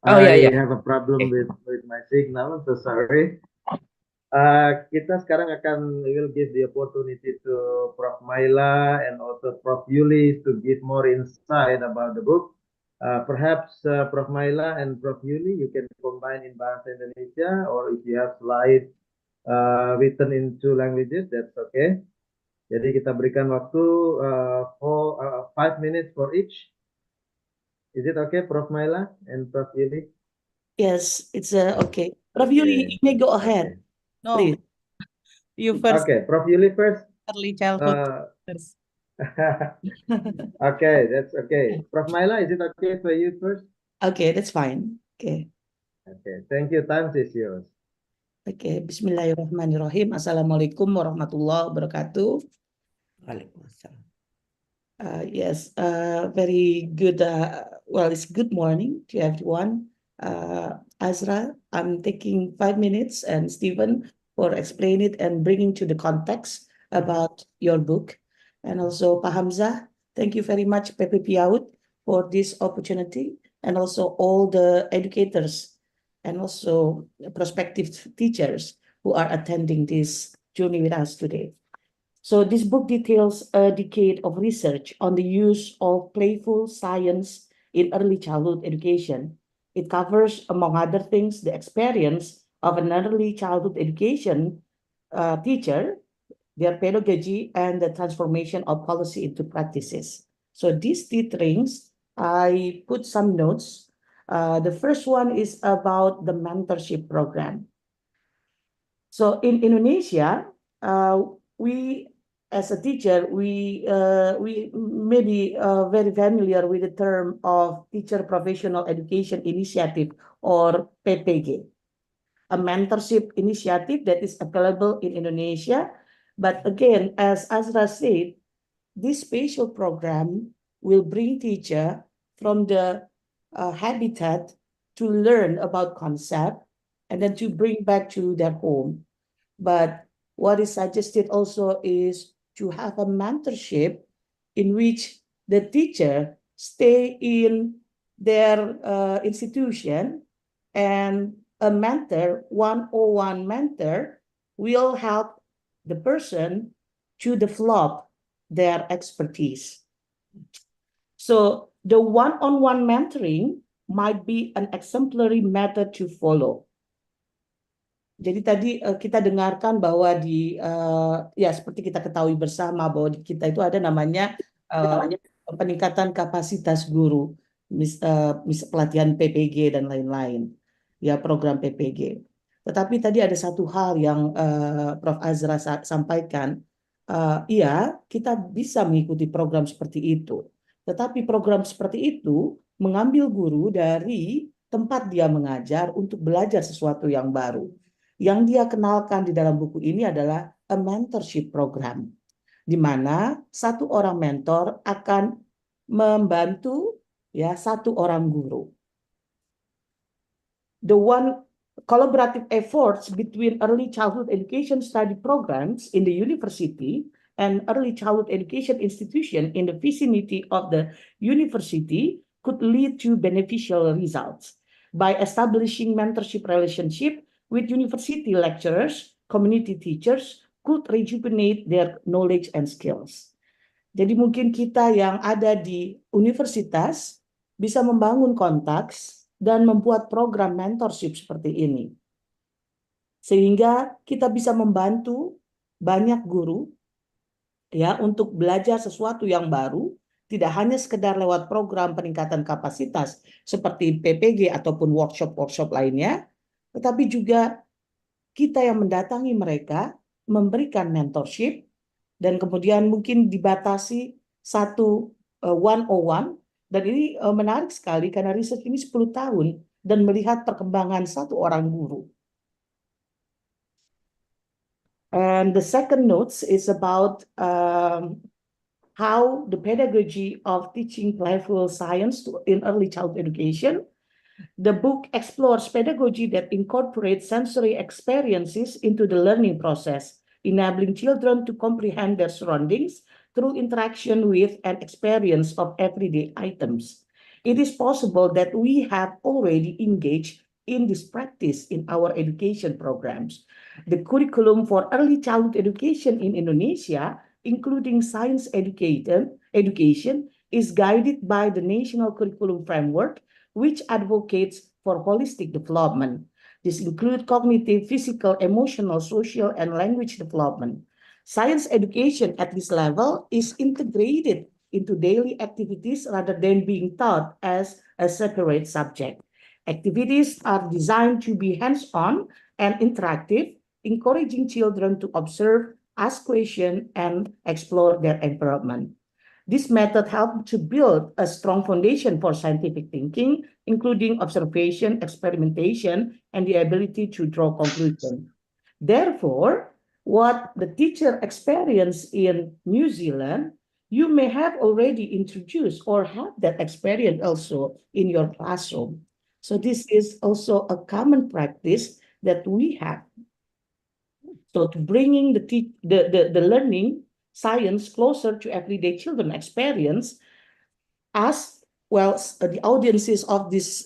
Oh, I yeah. have a problem with my signal. I'm so sorry. Kita sekarang we will give the opportunity to Prof. Maila and also Prof. Yuli to give more insight about the book. Perhaps Prof. Maila and Prof. Yuli, you can combine in Bahasa Indonesia, or if you have slides written in two languages, that's okay. Jadi kita berikan waktu 5 minutes for each. Is it okay, Prof. Maila and Prof. Yuli? Yes, it's okay. Prof. Yuli, you may go ahead. No, Please. you first. Okay, Prof. Yuli first. Early childhood first. Okay, that's okay. Prof. Maila, is it okay for you first? Okay, that's fine. Okay. Okay, thank you. Time is yours. Okay, Bismillahirrahmanirrahim. Assalamualaikum warahmatullahi wabarakatuh. Waalaikumsalam. Yes, very good. Well, it's good morning to everyone. Azra, I'm taking 5 minutes, and Stephen for explain it and bringing to the context about your book. And also Pak Hamzah, thank you very much, Pepe Piaud, for this opportunity, and also all the educators and also prospective teachers who are attending this journey with us today. So this book details a decade of research on the use of playful science in early childhood education. It covers, among other things, the experience of an early childhood education teacher, their pedagogy, and the transformation of policy into practices. So these titles, I put some notes. The first one is about the mentorship program. So in Indonesia, we as a teacher, we may be very familiar with the term of Teacher Professional Education Initiative, or PPG, a mentorship initiative that is available in Indonesia. But again, as Azra said, this special program will bring teacher from the habitat to learn about concept and then to bring back to their home. But what is suggested also is to have a mentorship in which the teacher stay in their institution, and a mentor, one-on-one mentor, will help the person to develop their expertise. So the one-on-one mentoring might be an exemplary method to follow. Jadi tadi kita dengarkan bahwa ya seperti kita ketahui bersama bahwa di kita itu ada namanya peningkatan kapasitas guru, pelatihan PPG dan lain-lain, ya program PPG. Tetapi tadi ada satu hal yang Prof. Azra sampaikan, iya kita bisa mengikuti program seperti itu, tetapi program seperti itu mengambil guru dari tempat dia mengajar untuk belajar sesuatu yang baru. Yang dia kenalkan di dalam buku ini adalah a mentorship program, di mana satu orang mentor akan membantu ya satu orang guru. The one collaborative efforts between early childhood education study programs in the university and early childhood education institution in the vicinity of the university could lead to beneficial results by establishing mentorship relationship with university lecturers, community teachers could rejuvenate their knowledge and skills. Jadi mungkin kita yang ada di universitas bisa membangun kontak dan membuat program mentorship seperti ini. Sehingga kita bisa membantu banyak guru ya untuk belajar sesuatu yang baru, tidak hanya sekedar lewat program peningkatan kapasitas seperti PPG ataupun workshop-workshop lainnya, tetapi juga kita yang mendatangi mereka, memberikan mentorship, dan kemudian mungkin dibatasi satu one-on-one. Dan ini menarik sekali karena riset ini 10 tahun dan melihat perkembangan satu orang guru. And the second notes is about how the pedagogy of teaching playful science in early childhood education. The book explores pedagogy that incorporates sensory experiences into the learning process, enabling children to comprehend their surroundings through interaction with and experience of everyday items. It is possible that we have already engaged in this practice in our education programs. The curriculum for early childhood education in Indonesia, including science education, is guided by the National Curriculum Framework, which advocates for holistic development. This includes cognitive, physical, emotional, social, and language development. Science education at this level is integrated into daily activities rather than being taught as a separate subject. Activities are designed to be hands-on and interactive, encouraging children to observe, ask questions, and explore their environment. This method helps to build a strong foundation for scientific thinking, including observation, experimentation, and the ability to draw conclusions. Therefore, what the teacher experienced in New Zealand, you may have already introduced or have that experience also in your classroom. So this is also a common practice that we have. So to bringing the learning science closer to everyday children experience, as well the audiences of this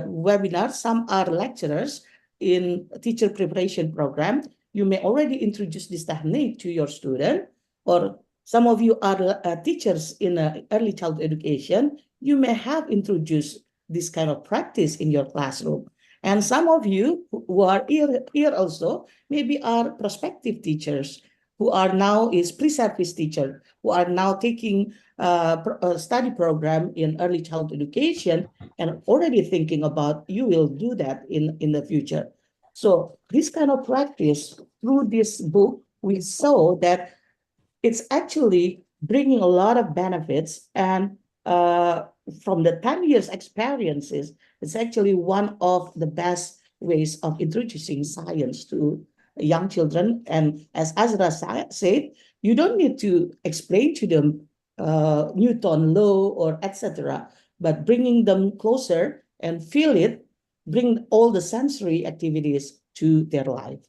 webinar, some are lecturers in teacher preparation program. You may already introduce this technique to your student, or some of you are teachers in early childhood education. You may have introduced this kind of practice in your classroom. And some of you who are here also maybe are prospective teachers who are now is pre-service teacher, who are now taking a study program in early childhood education and already thinking about you will do that in the future. So this kind of practice through this book, we saw that it's actually bringing a lot of benefits, and from the 10 years experiences, it's actually one of the best ways of introducing science to young children. And as Azra said, you don't need to explain to them Newton law or etc., but bringing them closer and feel it, bring all the sensory activities to their life.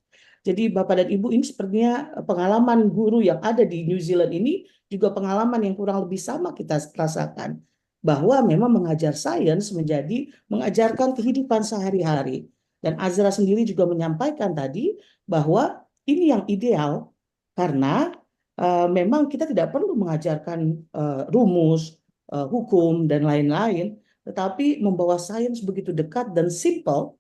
Jadi Bapak dan Ibu, ini sepertinya pengalaman guru yang ada di New Zealand ini juga pengalaman yang kurang lebih sama kita rasakan. Bahwa memang mengajar sains menjadi mengajarkan kehidupan sehari-hari. Dan Azra sendiri juga menyampaikan tadi bahwa ini yang ideal karena memang kita tidak perlu mengajarkan rumus, hukum, dan lain-lain, tetapi membawa sains begitu dekat dan simple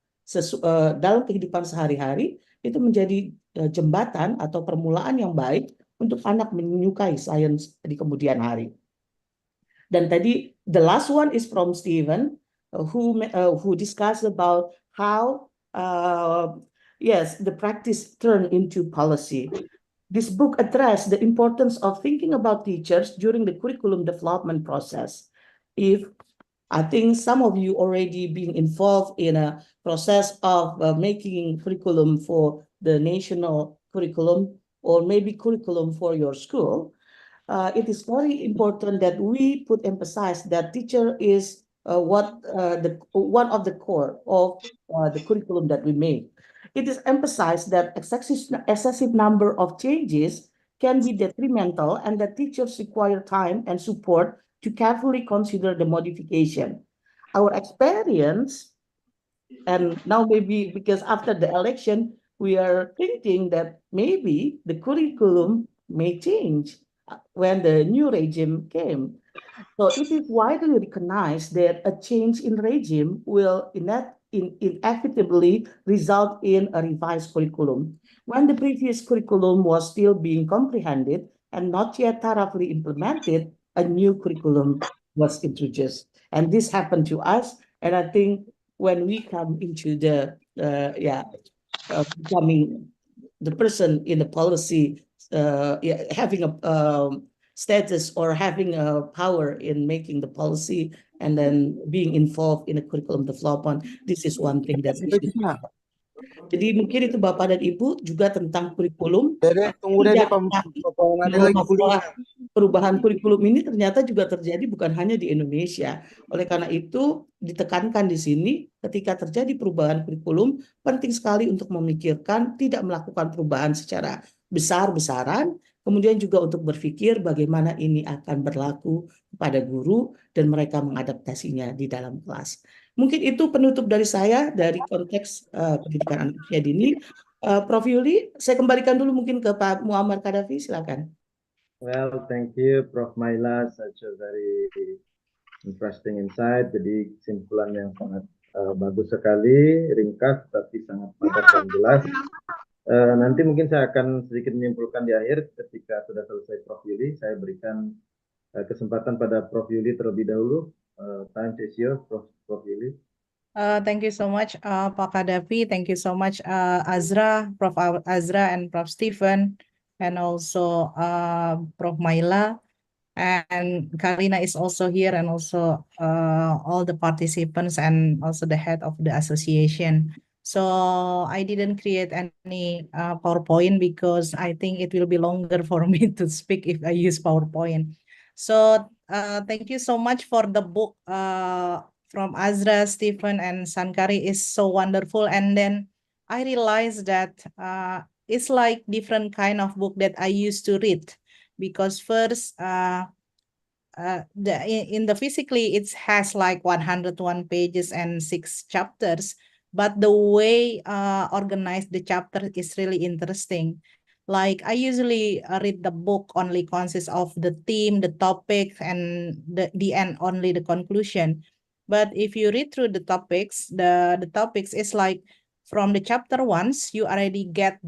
dalam kehidupan sehari-hari, itu menjadi jembatan atau permulaan yang baik untuk anak menyukai sains di kemudian hari. Dan tadi, the last one is from Stephen, who discussed about how, yes, the practice turned into policy. This book addressed the importance of thinking about teachers during the curriculum development process. I think some of you already being involved in a process of making curriculum for the national curriculum or maybe curriculum for your school. It is very important that we put emphasis that teacher is one of the core of the curriculum that we make. It is emphasized that excessive number of changes can be detrimental and that teachers require time and support to carefully consider the modification. Our experience, and now maybe because after the election, we are thinking that maybe the curriculum may change when the new regime came. So it is widely recognized that a change in regime will inevitably result in a revised curriculum. When the previous curriculum was still being comprehended and not yet thoroughly implemented, a new curriculum was introduced. And this happened to us. And I think when we come into the, becoming the person in the policy, having a status or having a power in making the policy and then being involved in a curriculum development, this is one thing that we should have. Jadi mungkin itu Bapak dan Ibu juga tentang kurikulum. Perubahan kurikulum ini ternyata juga terjadi bukan hanya di Indonesia. Oleh karena itu ditekankan di sini ketika terjadi perubahan kurikulum penting sekali untuk memikirkan tidak melakukan perubahan secara besar-besaran, kemudian juga untuk berpikir bagaimana ini akan berlaku kepada guru dan mereka mengadaptasinya di dalam kelas. Mungkin itu penutup dari saya dari konteks pendidikan anak usia dini. Prof. Yuli, saya kembalikan dulu mungkin ke Pak Muammar Kadafi, silakan. Well, thank you, Prof. Maila, such a very interesting insight. Jadi kesimpulan yang sangat bagus sekali, ringkas tapi sangat padat dan jelas. Nanti mungkin saya akan sedikit menyimpulkan di akhir ketika sudah selesai Prof. Yuli. Saya berikan kesempatan pada Prof. Yuli terlebih dahulu. Time is yours, Prof. Yuli. Thank you so much, Pak Kadafi. Thank you so much, Azra, Prof. Azra, and Prof. Stephen, and also Prof. Maila. And Karina is also here, and also all the participants, and also the head of the association. So I didn't create any PowerPoint because I think it will be longer for me to speak if I use PowerPoint. So thank you so much for the book from Azra, Stephen, and Sankari is so wonderful. And then I realized that it's like different kind of book that I used to read, because first in the physically it has like 101 pages and 6 chapters, but the way organized the chapter is really interesting. Like I usually read the book only consists of the theme, the topic, and the end only the conclusion. But if you read through the topics, the topics is like from the chapter once you already get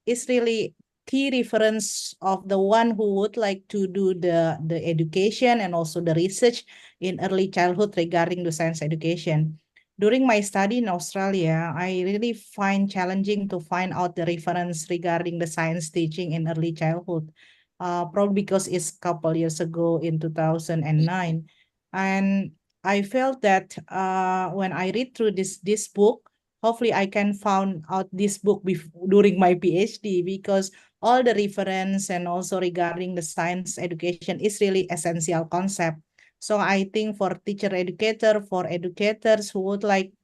it's really key reference of the one who would like to do the education and also the research in early childhood regarding the science education. During my study in Australia, I really find challenging to find out the reference regarding the science teaching in early childhood, probably because it's a couple years ago in 2009. And I felt that when I read through this book, hopefully I can found out this book during my PhD, because all the reference and also regarding the science education is really essential concept. So I think for teacher educator, for educators who would like to